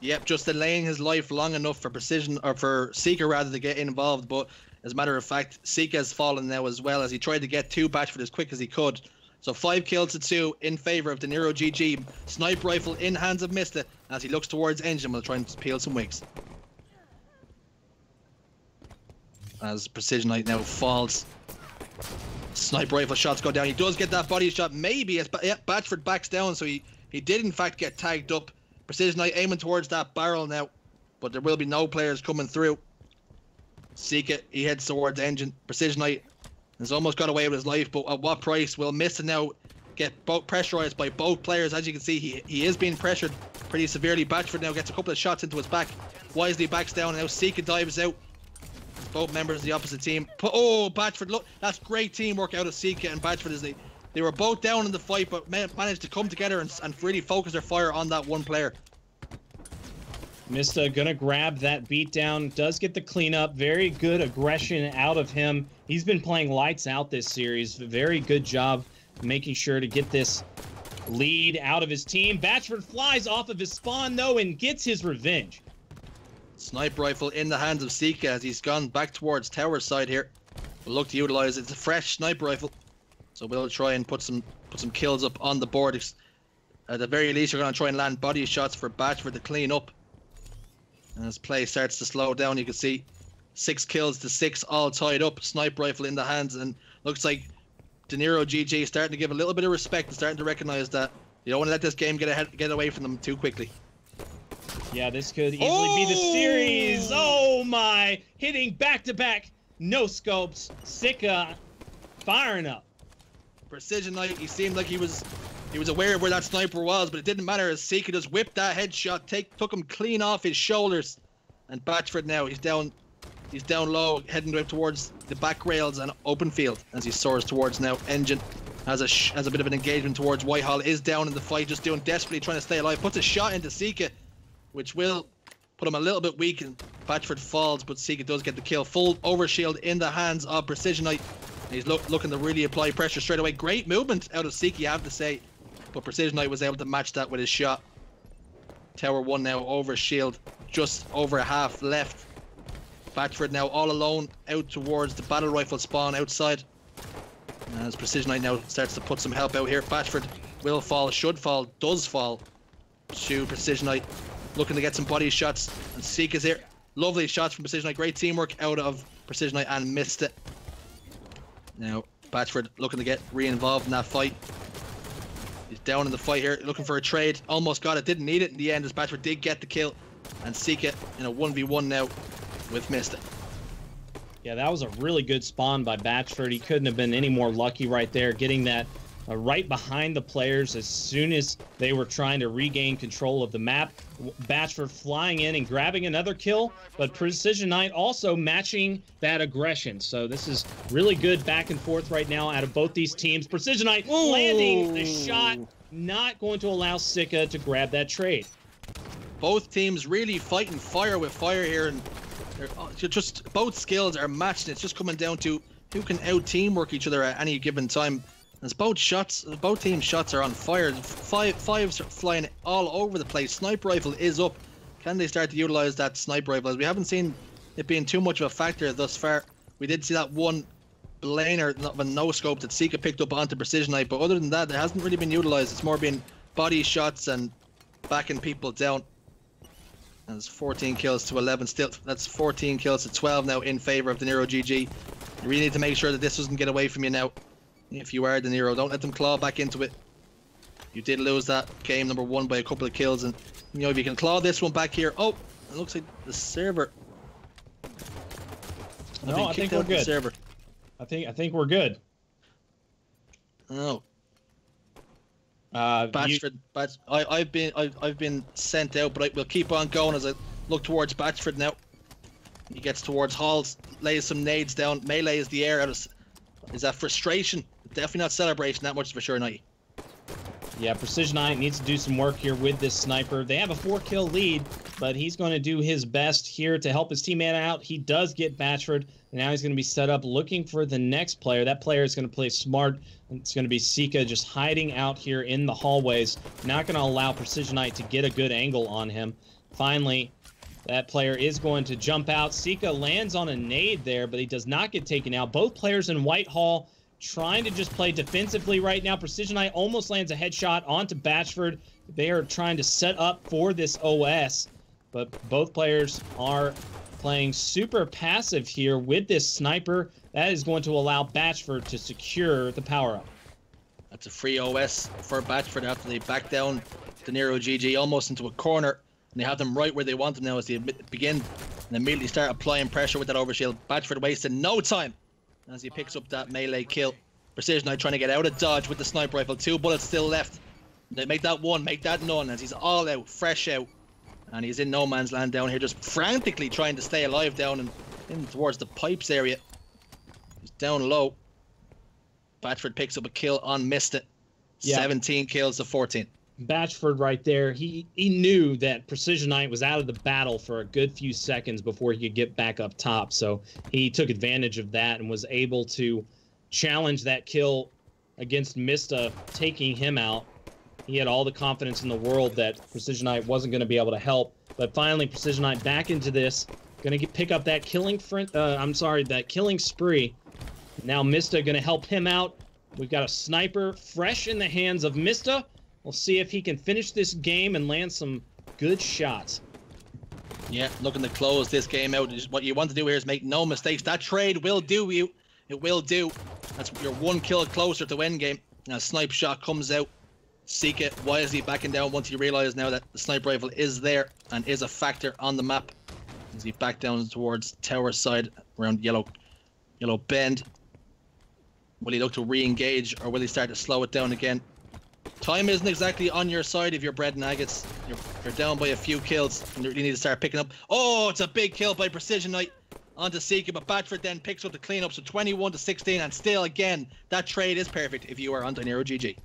Yep, just delaying his life long enough for Precision, or for Sika rather, to get involved. But as a matter of fact, Sika has fallen now as well, as he tried to get to Batchford as quick as he could. So 5 kills to 2 in favor of Dinero GG. Sniper rifle in hands of Mista as he looks towards Engine. Will try and peel some wigs. As Precisionite now falls. Sniper rifle shots go down. He does get that body shot. Maybe as Batchford backs down, so he did in fact get tagged up. Precisionite aiming towards that barrel now, but there will be no players coming through. Sika, he heads towards Engine. Precisionite has almost got away with his life, but at what price? Will Mista now get both pressurized by both players? As you can see, he is being pressured pretty severely. Batchford now gets a couple of shots into his back. Wisely backs down, and now Sika dives out. Both members of the opposite team. Oh, Batchford, look, that's great teamwork out of Sika and Batchford. As they were both down in the fight, but managed to come together and really focus their fire on that one player. Mista gonna grab that beatdown, does get the cleanup. Very good aggression out of him. He's been playing lights out this series. Very good job making sure to get this lead out of his team. Batchford flies off of his spawn, though, and gets his revenge. Sniper rifle in the hands of Sika as he's gone back towards tower side here. We'll look to utilize it. It's a fresh sniper rifle, so we'll try and put some kills up on the board. At the very least, you're going to try and land body shots for Batchford to clean up. And as play starts to slow down, you can see 6 kills to 6, all tied up. Sniper rifle in the hands, and looks like Dinero GG starting to give a little bit of respect and starting to recognize that you don't want to let this game get away from them too quickly. Yeah, this could easily be the series. Oh my! Hitting back-to-back no scopes. Sika firing up. Precisionite, he seemed like he was aware of where that sniper was, but it didn't matter as Sika just whipped that headshot, took him clean off his shoulders. And Batchford now, he's down low, heading up towards the back rails and open field as he soars towards now. Engine has a bit of an engagement towards Whitehall, is down in the fight, just desperately trying to stay alive. Puts a shot into Sika, which will put him a little bit weak, and Batchford falls, but Sika does get the kill. Full overshield in the hands of Precisionite. He's looking to really apply pressure straight away. Great movement out of Sika, I have to say, but Precisionite was able to match that with his shot. Tower 1 now over shield, just over half left. Batchford now all alone out towards the battle rifle spawn outside. As Precisionite now starts to put some help out here. Batchford will fall, should fall, does fall to Precisionite. Looking to get some body shots, and Sika's here. Lovely shots from Precisionite. Great teamwork out of Precisionite, and missed it. Now Batchford looking to get re-involved in that fight. He's down in the fight here, looking for a trade. Almost got it, didn't need it in the end as Batchford did get the kill. And Sika in a 1v1 now with Mista. Yeah, that was a really good spawn by Batchford. He couldn't have been any more lucky right there, getting that right behind the players as soon as they were trying to regain control of the map. Batchford flying in and grabbing another kill, but Precisionite also matching that aggression. So this is really good back and forth right now out of both these teams. Precisionite landing the shot, not going to allow Sika to grab that trade. Both teams really fighting fire with fire here, and just both skills are matched. It's just coming down to who can out teamwork each other at any given time. As both teams' shots are on fire. Fives are flying all over the place. Sniper rifle is up. Can they start to utilize that sniper rifle? As we haven't seen it being too much of a factor thus far. We did see that one blaner, not a no scope that Sika picked up onto Precision Knight, but other than that, it hasn't really been utilized. It's more been body shots and backing people down. That's 14 kills to 11 still. That's 14 kills to 12 now in favor of Dinero GG. You really need to make sure that this doesn't get away from you now. If you are Dinero, don't let them claw back into it. You did lose that game number 1 by a couple of kills, and you know, if you can claw this one back here. Oh, it looks like the server. No, I think we're good. Server. I think we're good. Oh. Batchford, I've been sent out, but we'll keep on going as I look towards Batchford now. He gets towards Halls, lays some nades down, melees the air out of. Is that frustration? Definitely not celebration, that much for sure, Knight. Yeah, Precision Knight needs to do some work here with this sniper. They have a 4-kill lead, but he's going to do his best here to help his teammate out. He does get Batchford, and now he's going to be set up looking for the next player. That player is going to play smart. It's going to be Sika just hiding out here in the hallways, not going to allow Precision Knight to get a good angle on him. Finally, that player is going to jump out. Sika lands on a nade there, but he does not get taken out. Both players in Whitehall trying to just play defensively right now. Precision Knight almost lands a headshot onto Batchford. They are trying to set up for this OS, but both players are playing super passive here with this sniper. That is going to allow Batchford to secure the power-up. That's a free OS for Batchford after they back down Dinero GG almost into a corner, and they have them right where they want them now as they begin and immediately start applying pressure with that overshield. Batchford wasted no time as he picks up that melee kill. Precision Knight trying to get out of dodge with the sniper rifle. 2 bullets still left. They make that one, make that none, as he's all out, fresh out. And he's in no man's land down here, just frantically trying to stay alive down and in towards the pipes area. He's down low. Batchford picks up a kill on Missed It. Yeah. 17 kills to 14. Batchford right there, he knew that Precision Knight was out of the battle for a good few seconds before he could get back up top, so he took advantage of that and was able to challenge that kill against Mista, taking him out. He had all the confidence in the world that Precision Knight wasn't going to be able to help, but finally Precision Knight back into this, going to pick up that killing spree. Now Mista going to help him out. We've got a sniper fresh in the hands of Mista. We'll see if he can finish this game and land some good shots. Yeah, looking to close this game out. What you want to do here is make no mistakes. That trade will do you. It will do. That's your 1 kill closer to endgame. Now, snipe shot comes out. Sika wisely backing down once he realizes now that the sniper rifle is there and is a factor on the map. As he back down towards tower side around yellow bend. Will he look to re-engage or will he start to slow it down again? Time isn't exactly on your side if you're Bread and Haggis. You're down by a few kills and you really need to start picking up. Oh, it's a big kill by Precision Knight onto Sika, but Batchford then picks up the cleanup, so 21 to 16, and still again that trade is perfect if you are on Dinero GG.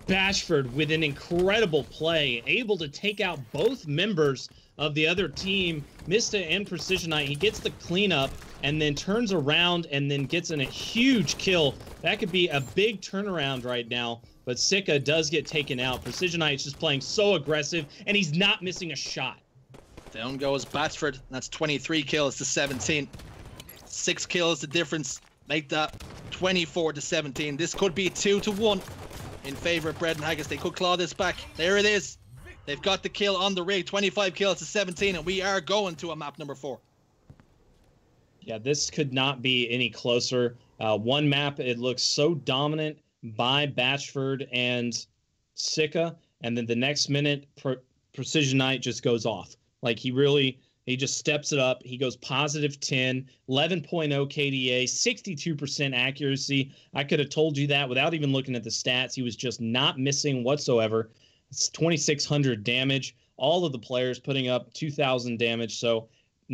Batchford with an incredible play, able to take out both members of the other team, Mista and Precision Knight. He gets the cleanup and then turns around and then gets in a huge kill. That could be a big turnaround right now, but Sika does get taken out. Precision Knight's just playing so aggressive, and he's not missing a shot. Down goes Batchford. That's 23 kills to 17. 6 kills the difference. Make that 24 to 17. This could be 2-1 in favor of Bread and Haggis. They could claw this back. There it is. They've got the kill on the rig. 25 kills to 17, and we are going to a map number 4. Yeah, this could not be any closer. One map, it looks so dominant by Batchford and Sika, and then the next minute, Precision Knight just goes off. Like, he just steps it up. He goes positive 10, 11.0 KDA, 62% accuracy. I could have told you that without even looking at the stats. He was just not missing whatsoever. It's 2,600 damage. All of the players putting up 2,000 damage. So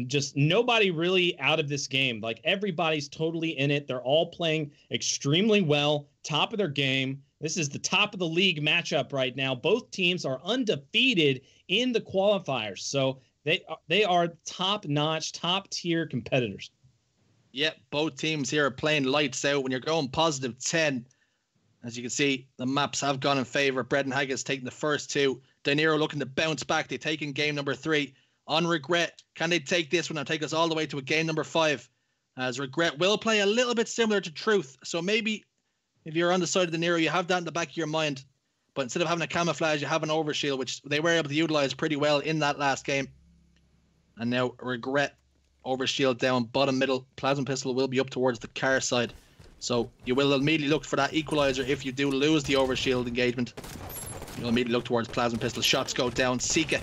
just nobody really out of this game. Like, everybody's totally in it. They're all playing extremely well, top of their game. This is the top of the league matchup right now. Both teams are undefeated in the qualifiers. So they are top-notch, top-tier competitors. Yep, both teams here are playing lights out. When you're going positive 10, As you can see, the maps have gone in favor. Brett and Haggis taking the first two. Dinero looking to bounce back. They take in game number 3. On Regret, can they take this one and take us all the way to a game number 5? As Regret will play a little bit similar to Truth. So maybe if you're on the side of Dinero, you have that in the back of your mind. But instead of having a camouflage, you have an overshield, which they were able to utilize pretty well in that last game. And now Regret, overshield down, bottom middle. Plasma Pistol will be up towards the car side. So you will immediately look for that equalizer if you do lose the overshield engagement. You'll immediately look towards Plasma Pistol. Shots go down. Sika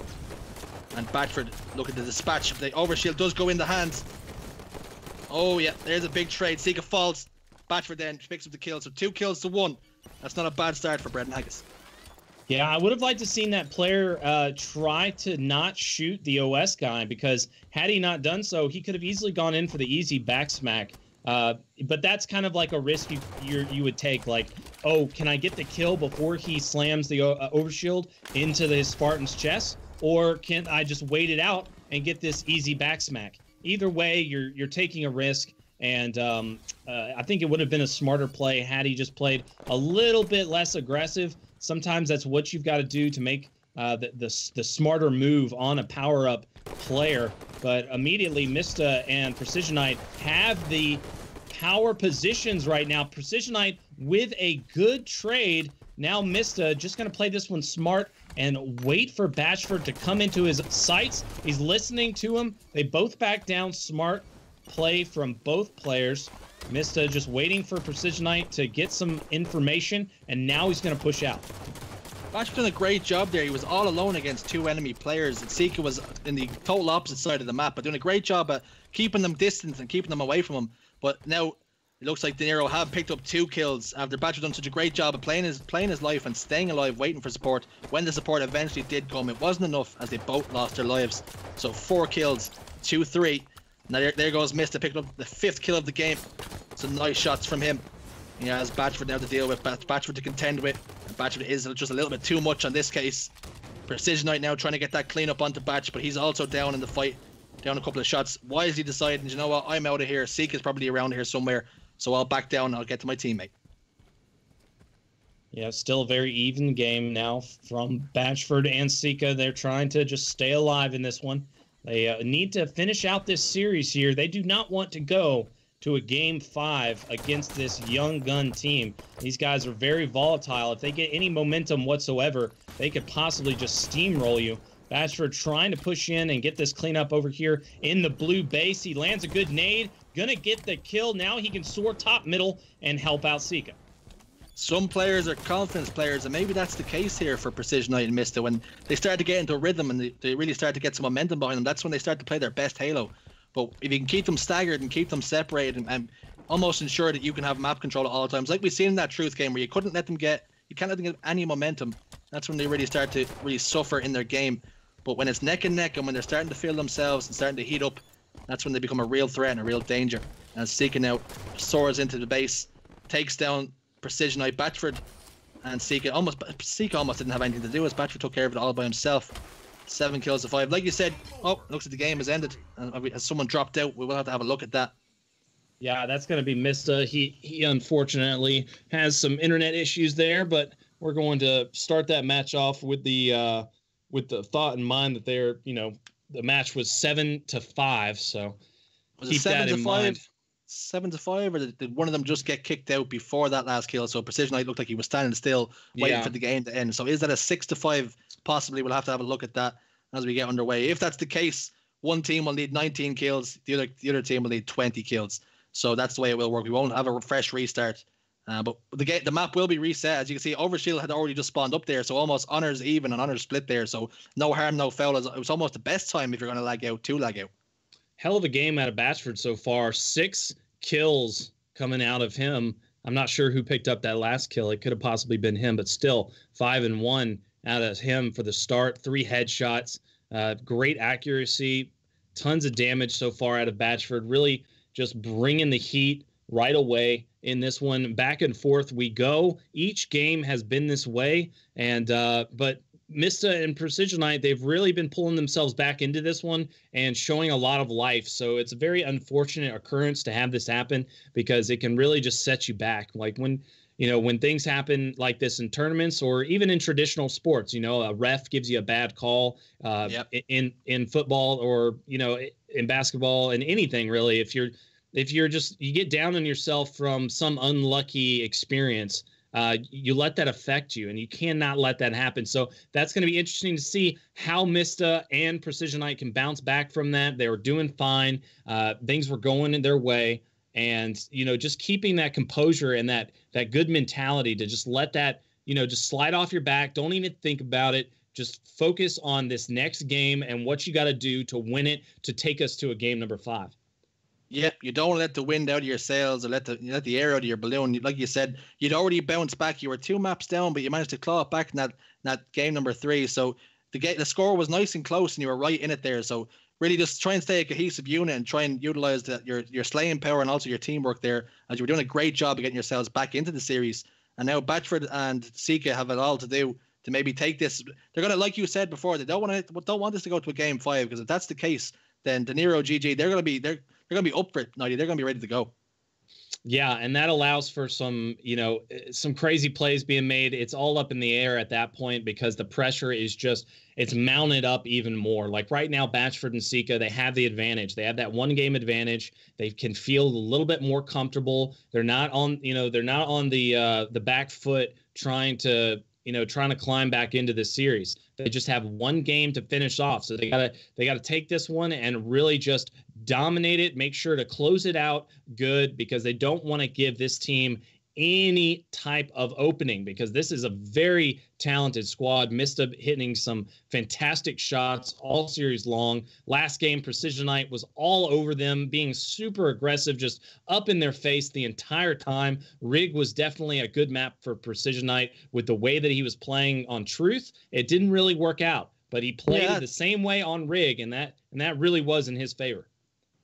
and Batchford looking to dispatch. The overshield does go in the hands. Oh yeah, there's a big trade. Sika falls. Batchford then picks up the kill. So 2 kills to 1. That's not a bad start for Brett and Haggis. Yeah, I would have liked to seen that player try to not shoot the OS guy, because had he not done so, he could have easily gone in for the easy back smack. But that's kind of like a risk you would take. Like, oh, can I get the kill before he slams the overshield into his Spartan's chest, or can I just wait it out and get this easy back smack? Either way, you're taking a risk, and I think it would have been a smarter play had he just played a little bit less aggressive. Sometimes that's what you've got to do to make the smarter move on a power-up player. But immediately, Mista and Precisionite have the power positions right now. Precisionite with a good trade. Now Mista just going to play this one smart and wait for Batchford to come into his sights. He's listening to him. They both back down. Smart play from both players. Mista just waiting for Precisionite to get some information, and now he's going to push out. Batchford done a great job there. He was all alone against 2 enemy players, and Sika was in the total opposite side of the map, but doing a great job at keeping them distant and keeping them away from him. But now it looks like Dinero have picked up 2 kills after Batchford done such a great job of playing his life and staying alive, waiting for support. When the support eventually did come, it wasn't enough, as they both lost their lives. So 4 kills, 2-3. Now there goes Mista, picking up the 5th kill of the game. Some nice shots from him. He has Batchford now to deal with, Batchford to contend with. And Batchford is just a little bit too much on this case. Precisionite now trying to get that clean up onto Batch, but he's also down in the fight. Down a couple of shots. Wisely deciding, you know what, I'm out of here. Sika's probably around here somewhere, so I'll back down and I'll get to my teammate. Yeah, still a very even game now from Batchford and Sika. They're trying to just stay alive in this one. They need to finish out this series here. They do not want to go to a game 5 against this young gun team. These guys are very volatile. If they get any momentum whatsoever, they could possibly just steamroll you. Batchford trying to push in and get this cleanup over here in the blue base. He lands a good nade, gonna get the kill. Now he can soar top middle and help out Sika. Some players are confidence players, and maybe that's the case here for Precisionite and Mista. When they start to get into a rhythm and they really start to get some momentum behind them, that's when they start to play their best Halo. But if you can keep them staggered and keep them separated and almost ensure that you can have map control at all times, like we've seen in that Truth game where you can't let them get any momentum, that's when they really start to suffer in their game. But when it's neck and neck and when they're starting to feel themselves and starting to heat up, that's when they become a real threat and a real danger. As Sika now soars into the base, takes down Precisionite, Batchford, and Sika almost didn't have anything to do as Batchford took care of it all by himself. 7 kills to 5. Like you said, looks like the game has ended. Has someone dropped out? We will have to have a look at that. Yeah, that's going to be Mista. He unfortunately has some internet issues there, but we're going to start that match off with the thought in mind that the match was 7-5. So was keep it 7 that to in 5? mind. 7-5, or did one of them just get kicked out before that last kill? So Precisionite looked like he was standing still, waiting for the game to end. So is that a 6-5? Possibly. We'll have to have a look at that as we get underway. If that's the case, one team will need 19 kills, the other team will need 20 kills. So that's the way it will work. We won't have a fresh restart. But the map will be reset. As you can see, Overshield had already just spawned up there, so almost Honor's even and Honor's split there. So no harm, no foul. It was almost the best time if you're going to lag out, to lag out. Hell of a game out of Batchford so far. 6 kills coming out of him. I'm not sure who picked up that last kill. It could have possibly been him, but still 5-1 out of him for the start. 3 headshots, great accuracy, tons of damage so far out of Batchford. Really just bringing the heat right away in this one. Back and forth we go. Each game has been this way, and but Mista and Precisionite, they've really been pulling themselves back into this one and showing a lot of life. So it's a very unfortunate occurrence to have this happen, because it can really just set you back. Like when when things happen like this in tournaments or even in traditional sports, a ref gives you a bad call in football or, in basketball and anything really. If you're just, you get down on yourself from some unlucky experience, you let that affect you, and you cannot let that happen. So that's going to be interesting to see how Mista and Precision Night can bounce back from that. They were doing fine. Things were going in their way. And, just keeping that composure and that good mentality to just let that, just slide off your back. Don't even think about it. Just focus on this next game and what you got to do to win it, to take us to a game number 5. Yeah, you don't let the wind out of your sails or let the air out of your balloon. Like you said, you'd already bounced back. You were 2 maps down, but you managed to claw it back in that game number 3. So the score was nice and close, and you were right in it there. So really just try and stay a cohesive unit and try and utilize your slaying power and also your teamwork there, as you were doing a great job of getting yourselves back into the series. And now Batchford and Sika have it all to do to maybe take this. They're going to, like you said before, they don't want this to go to a game 5, because if that's the case, then Dinero, GG, they're going to be up for it, Nighty. They're going to be ready to go. Yeah, and that allows for some crazy plays being made. It's all up in the air at that point because the pressure is it's mounted up even more. Like right now, Batchford and Sika, they have the advantage. They have that 1-game advantage. They can feel a little bit more comfortable. They're not on the back foot trying to climb back into this series. They just have 1 game to finish off. So they gotta take this one and really just dominate it, make sure to close it out good, because they don't want to give this team any type of opening, because this is a very talented squad. Mista hitting some fantastic shots all series long. Last game, Precision Night was all over them, being super aggressive, just up in their face the entire time. Rig was definitely a good map for Precision Night with the way that he was playing on Truth. It didn't really work out, but he played it the same way on Rig, and that really was in his favor.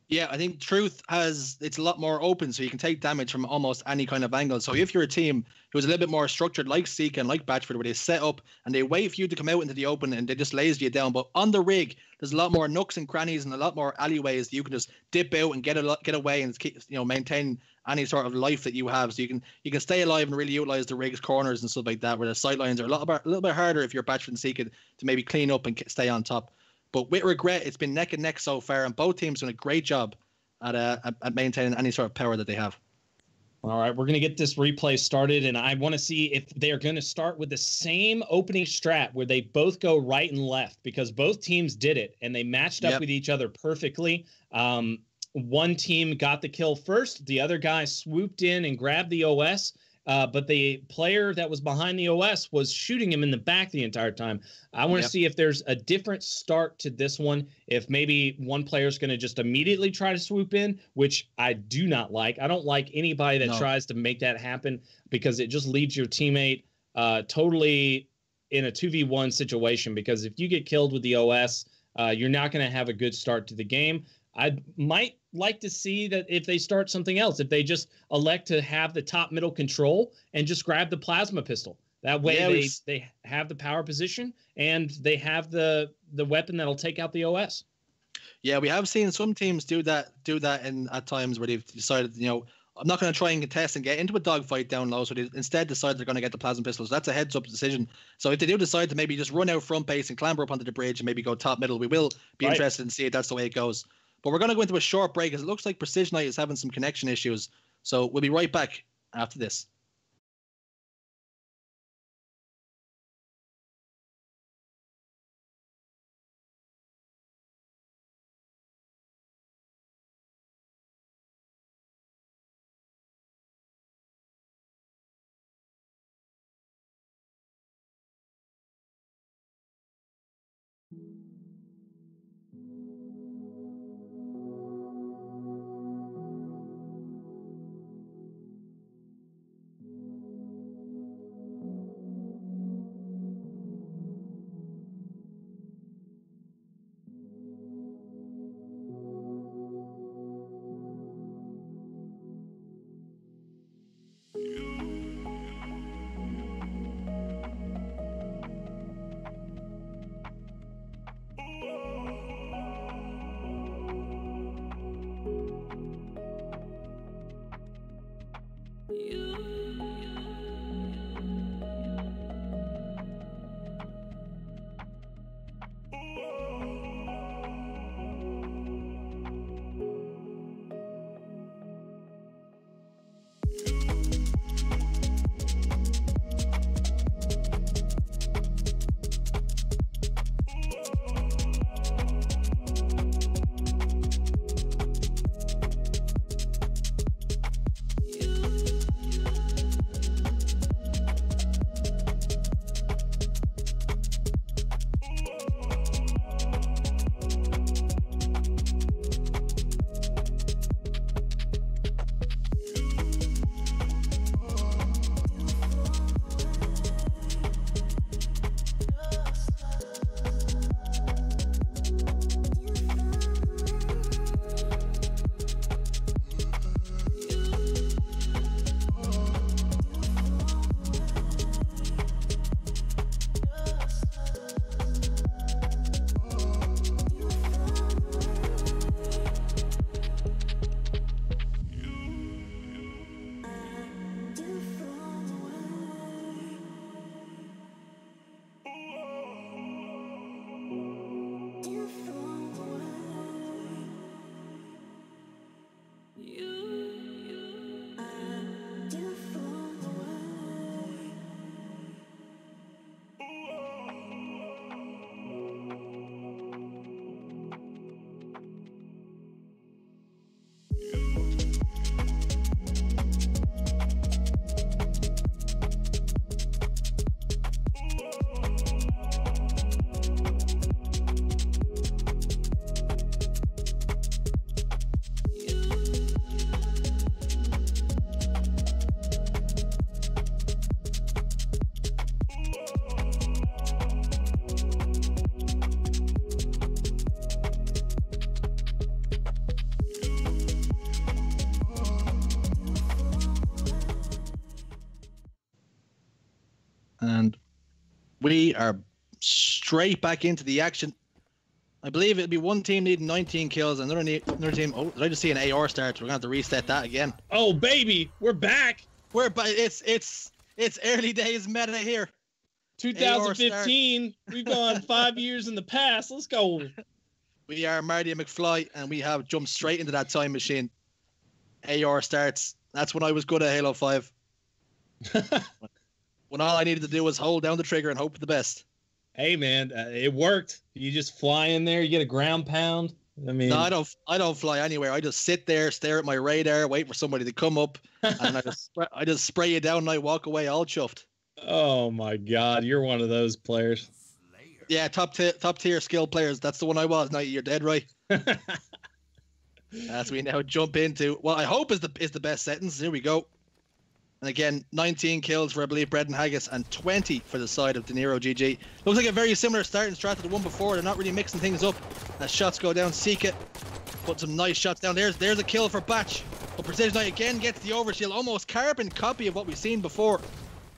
Yeah, I think Truth it's a lot more open, so you can take damage from almost any kind of angle. So if you're a team who's a little bit more structured, like Seek and like Batchford, where they set up and they wait for you to come out into the open and they just laser you down. But on the rig, there's a lot more nooks and crannies and a lot more alleyways that you can just dip out and get away and keep, maintain any sort of life that you have. So you can stay alive and really utilize the rig's corners and stuff like that, where the sidelines are a little bit harder if you're Batchford and Seek to maybe clean up and stay on top. But with regret, it's been neck and neck so far, and both teams done a great job at maintaining any sort of power that they have. All right, we're going to get this replay started, and I want to see if they are going to start with the same opening strat where they both go right and left, because both teams did it, and they matched up with each other perfectly. One team got the kill first. The other guy swooped in and grabbed the OS. But the player that was behind the OS was shooting him in the back the entire time. I want to see if there's a different start to this one, if maybe one player is going to just immediately try to swoop in, which I do not like. I don't like anybody that tries to make that happen, because it just leaves your teammate totally in a 2v1 situation, because if you get killed with the OS, you're not going to have a good start to the game. I might like to see that if they start something else, if they just elect to have the top middle control and just grab the plasma pistol. That way they have the power position and they have the weapon that'll take out the OS. Yeah, we have seen some teams do that at times where they've decided, I'm not going to try and contest and get into a dogfight down low, so they instead decide they're going to get the plasma pistols. That's a heads-up decision. So if they do decide to maybe just run out front base and clamber up onto the bridge and maybe go top middle, we will be interested in see if that's the way it goes. But we're going to go into a short break, as it looks like Precision Night is having some connection issues. So we'll be right back after this. And we are straight back into the action. I believe it'll be one team needing 19 kills, and another team. Oh, did I just see an AR start? We're gonna have to reset that again. Oh baby, we're back. We're but it's early days meta here. 2015. We've gone 5 years in the past. Let's go. We are Marty McFly, and we have jumped straight into that time machine. AR starts. That's when I was good at Halo 5. When all I needed to do was hold down the trigger and hope for the best. Hey man, it worked. You just fly in there, you get a ground pound. I mean, no, I don't fly anywhere. I just sit there, stare at my radar, wait for somebody to come up, and I just spray you down, and I walk away all chuffed. Oh my God, you're one of those players. Yeah, top tier skill players. That's the one I was. No, you're dead right. As we now jump into what I hope is the best sentence. Here we go. And again, 19 kills for, I believe, Brett and Haggis, and 20 for the side of Dinero GG. Looks like a very similar starting strat to the one before. They're not really mixing things up. As shots go down, Sika put some nice shots down. There's a kill for Batch. But Precision Knight again gets the overshield. Almost carbon copy of what we've seen before.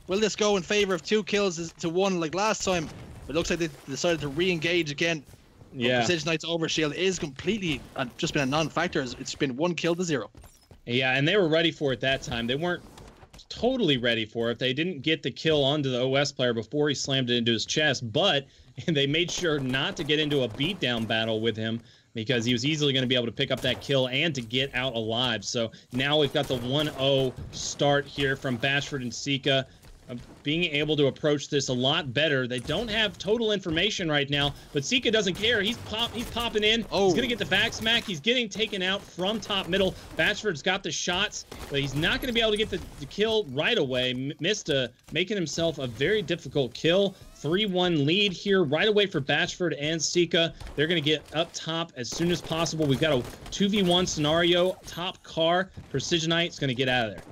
Will this go in favor of 2 kills to 1 like last time? It looks like they decided to re-engage again. Yeah. But Precision Knight's overshield is completely just been a non-factor. It's been 1 kill to 0. Yeah, and they were ready for it that time. They weren't totally ready for it. They didn't get the kill onto the OS player before he slammed it into his chest, but they made sure not to get into a beatdown battle with him because he was easily going to be able to pick up that kill and to get out alive. So now we've got the 1-0 start here from Bashford and Sika. Being able to approach this a lot better. They don't have total information right now, but Sika doesn't care. He's popping in. Oh. He's gonna get the back smack. He's getting taken out from top middle. Bashford's got the shots, but he's not gonna be able to get the kill right away. Mista making himself a very difficult kill. 3-1 lead here right away for Bashford and Sika. They're gonna get up top as soon as possible. We've got a 2v1 scenario. Top car. Precision Knight's gonna get out of there.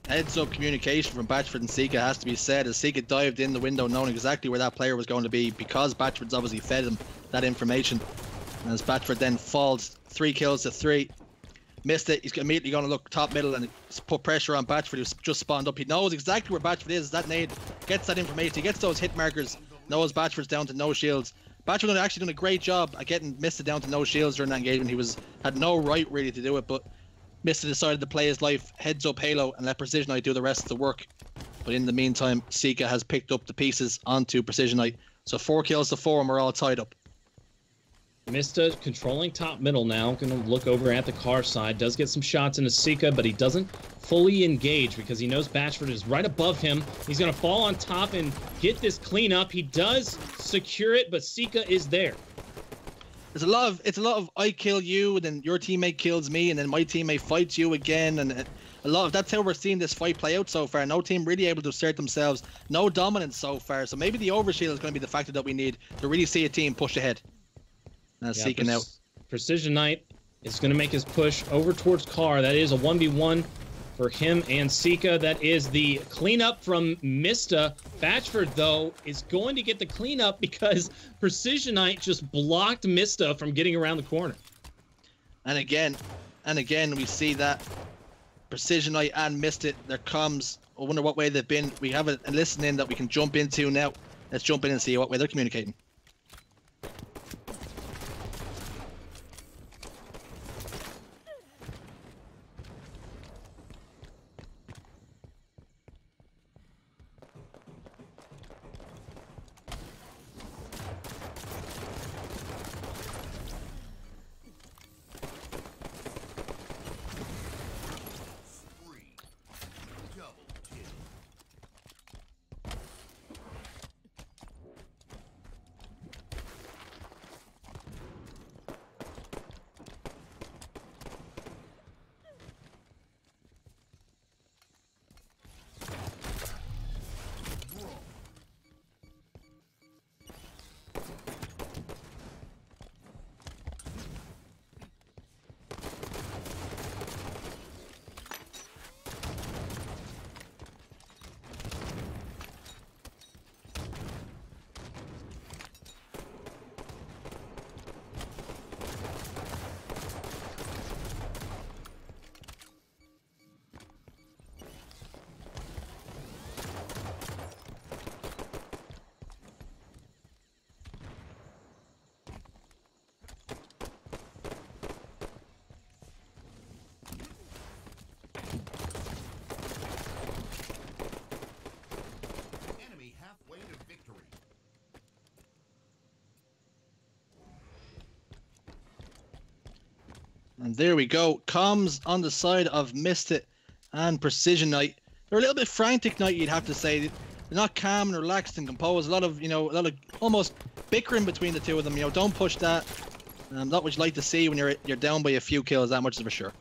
Heads-up communication from Batchford and Sika has to be said, as Sika dived in the window knowing exactly where that player was going to be because Batchford's obviously fed him that information. And as Batchford then falls 3 kills to 3, missed it, he's immediately going to look top middle and put pressure on Batchford, who's just spawned up. He knows exactly where Batchford is. That nade gets that information. He gets those hit markers, knows Batchford's down to no shields. Batchford actually done a great job at getting Mista down to no shields during that engagement. He had no right really to do it, but Mista decided to play his life heads up Halo and let Precision Knight do the rest of the work. But in the meantime, Sika has picked up the pieces onto Precision Knight. So 4 kills to 4 and we're all tied up. Mista controlling top middle now. Going to look over at the car side. Does get some shots into Sika, but he doesn't fully engage because he knows Bashford is right above him. He's going to fall on top and get this cleanup. He does secure it, but Sika is there. It's a lot of I kill you, and then your teammate kills me, and then my teammate fights you again, and that's how we're seeing this fight play out so far. No team really able to assert themselves, no dominance so far. So maybe the overshield is going to be the factor that we need to really see a team push ahead. Seeking out. Precision Knight is going to make his push over towards car. That is a 1v1 for him and Sika. That is the cleanup from Mista. Batchford, though, is going to get the cleanup because Precision Knight just blocked Mista from getting around the corner. And again, we see that Precision Knight and Mista, their comms, I wonder what way they've been. We have a listening that we can jump into now. Let's jump in and see what way they're communicating. And there we go. Comms on the side of Missed It and Precision Knight. They're a little bit frantic night, you'd have to say. They're not calm and relaxed and composed. A lot of almost bickering between the two of them. Don't push that. Not what you like to see when you're down by a few kills, that much is for sure.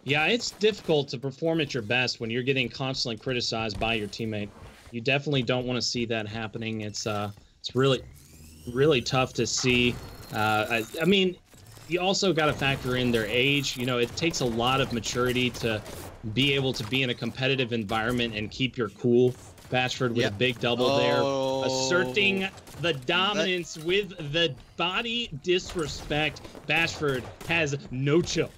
Yeah, it's difficult to perform at your best when you're getting constantly criticized by your teammate. You definitely don't want to see that happening. It's really, really tough to see. I mean, you also got to factor in their age. It takes a lot of maturity to be able to be in a competitive environment and keep your cool. Bashford with a big double there, asserting the dominance with the body disrespect. Bashford has no chill.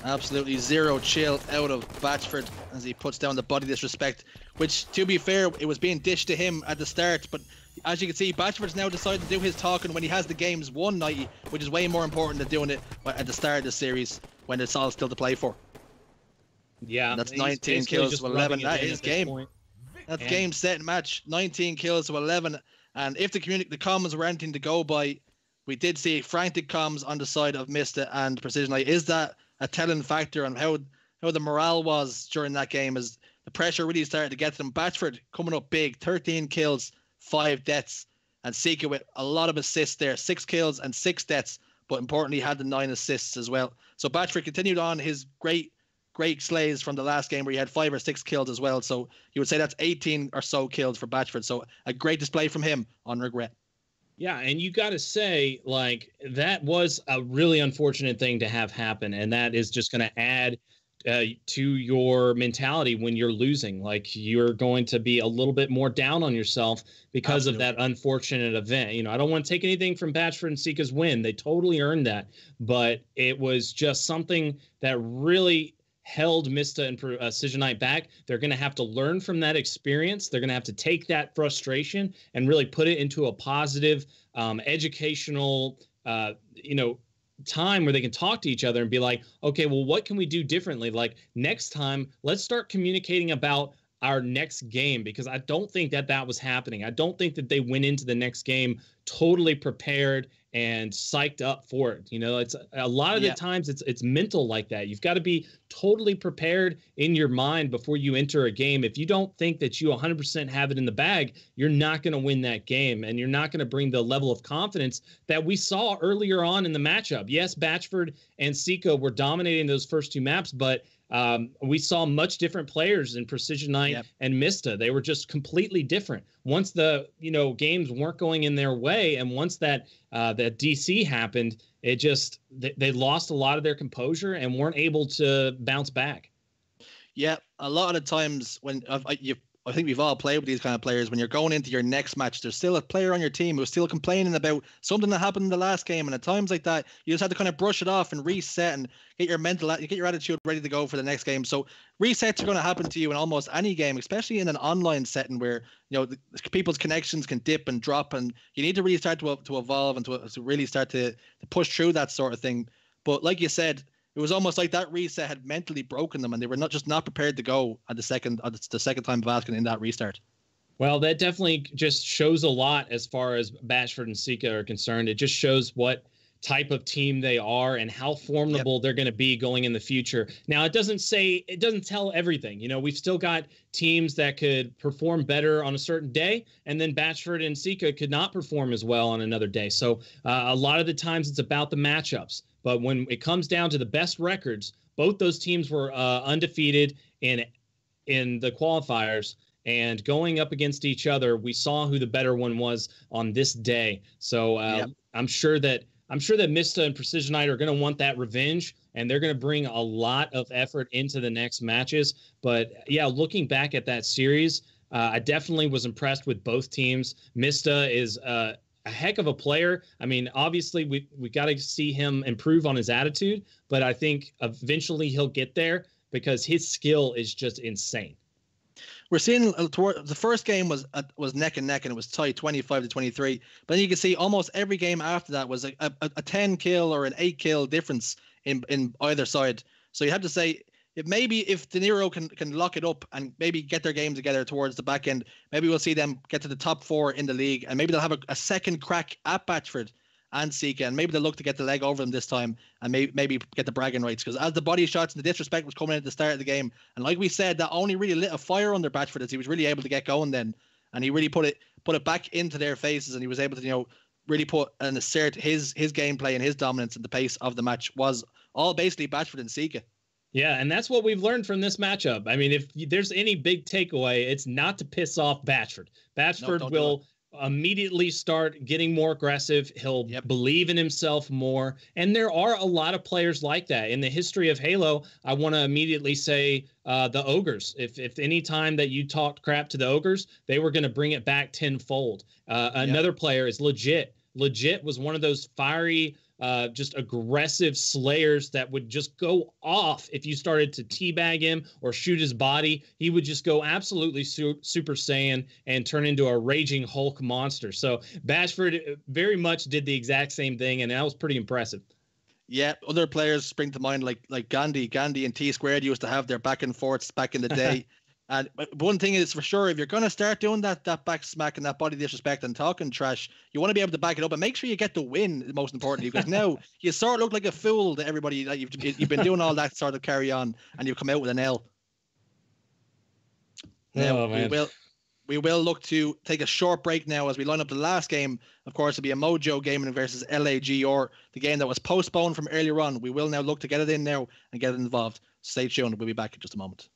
Absolutely zero chill out of Bashford as he puts down the body disrespect, which, to be fair, it was being dished to him at the start. But as you can see, Bashford's now decided to do his talking when he has the games won 90, which is way more important than doing it at the start of the series when it's all still to play for. Yeah, and that's 19 kills to 11. That is game. That's game, set, and match. 19 kills to 11. And if the comms were anything to go by, we did see frantic comms on the side of Mista and Precision Knight. Is that a telling factor on how the morale was during that game, as the pressure really started to get to them? Bashford coming up big, 13 kills, 5 deaths, and Sika with a lot of assists there, 6 kills and 6 deaths, but importantly had the 9 assists as well. So Bashford continued on his great slays from the last game where he had 5 or 6 kills as well. So you would say that's 18 or so kills for Bashford. So a great display from him on regret. Yeah, and you got to say, like, that was a really unfortunate thing to have happen, and that is just going to add to your mentality when you're losing. Like, you're going to be a little bit more down on yourself because of that unfortunate event. I don't want to take anything from Bashford and Sika's win. They totally earned that, but it was just something that really held Mista and Precision Knight back. They're going to have to learn from that experience. They're going to have to take that frustration and really put it into a positive, educational, time where they can talk to each other and be like, okay, well, what can we do differently? Like, next time, let's start communicating about our next game, because I don't think that was happening. I don't think that they went into the next game totally prepared and psyched up for it. It's a lot of the times it's mental like that. You've got to be totally prepared in your mind before you enter a game. If you don't think that you 100% have it in the bag, you're not going to win that game, and you're not going to bring the level of confidence that we saw earlier on in the matchup. Yes, Bashford and Sika were dominating those first 2 maps, but we saw much different players in Precision Knight and Mista. They were just completely different. Once the games weren't going in their way, and once that DC happened, it just they lost a lot of their composure and weren't able to bounce back. Yeah, a lot of the times when I think we've all played with these kind of players. When you're going into your next match, there's still a player on your team who's still complaining about something that happened in the last game. And at times like that, you just have to kind of brush it off and reset and get your attitude ready to go for the next game. So resets are going to happen to you in almost any game, especially in an online setting where people's connections can dip and drop, and you need to really start to evolve and to really start to push through that sort of thing. But like you said, it was almost like that reset had mentally broken them, and they were not prepared to go at the second time of asking in that restart. Well, that definitely just shows a lot as far as Bashford and Sika are concerned. It just shows what type of team they are and how formidable they're going to be going in the future. Now, it doesn't tell everything. We've still got teams that could perform better on a certain day, and then Bashford and Sika could not perform as well on another day. So a lot of the times it's about the matchups. But when it comes down to the best records, both those teams were undefeated in the qualifiers, and going up against each other, we saw who the better one was on this day. So I'm sure that Mista and Precision Knight are going to want that revenge, and they're going to bring a lot of effort into the next matches. But yeah, looking back at that series, I definitely was impressed with both teams. Mista is a heck of a player. I mean, obviously we got to see him improve on his attitude, but I think eventually he'll get there because his skill is just insane. We're seeing the first game was neck and neck, and it was tight 25-23. But then you can see almost every game after that was a 10 kill or an 8 kill difference in either side. So you have to say, if Dinero can lock it up and maybe get their game together towards the back end, maybe we'll see them get to the top 4 in the league, and maybe they'll have a second crack at Bashford and Sika, and maybe they'll look to get the leg over them this time and maybe get the bragging rights, because as the body shots and the disrespect was coming in at the start of the game, and like we said, that only really lit a fire under Bradford as he was really able to get going then, and he really put it back into their faces, and he was able to, you know, really put and assert his gameplay and his dominance and the pace of the match was all basically Bradford and Sika. Yeah, and that's what we've learned from this matchup. I mean, if there's any big takeaway, it's not to piss off Bradford. Bradford will immediately start getting more aggressive. He'll believe in himself more. And there are a lot of players like that. In the history of Halo, I want to immediately say the Ogres. If any time that you talked crap to the Ogres, they were going to bring it back tenfold. Another player is Legit. Legit was one of those fiery, just aggressive slayers that would just go off if you started to teabag him or shoot his body. He would just go absolutely Super Saiyan and turn into a raging Hulk monster. So Bashford very much did the exact same thing, and that was pretty impressive. Yeah, other players spring to mind like Gandhi and T Squared used to have their back and forths back in the day. And one thing is for sure, if you're going to start doing that back smack and that body disrespect and talking trash, you want to be able to back it up and make sure you get the win, most importantly, because now you sort of look like a fool to everybody that you've been doing all that sort of carry on and you've come out with an L. Now, we will look to take a short break now as we line up the last game. Of course, it'll be a Mojo Gaming versus LAG, or the game that was postponed from earlier on. We will now look to get it in now and get it involved. Stay tuned. We'll be back in just a moment.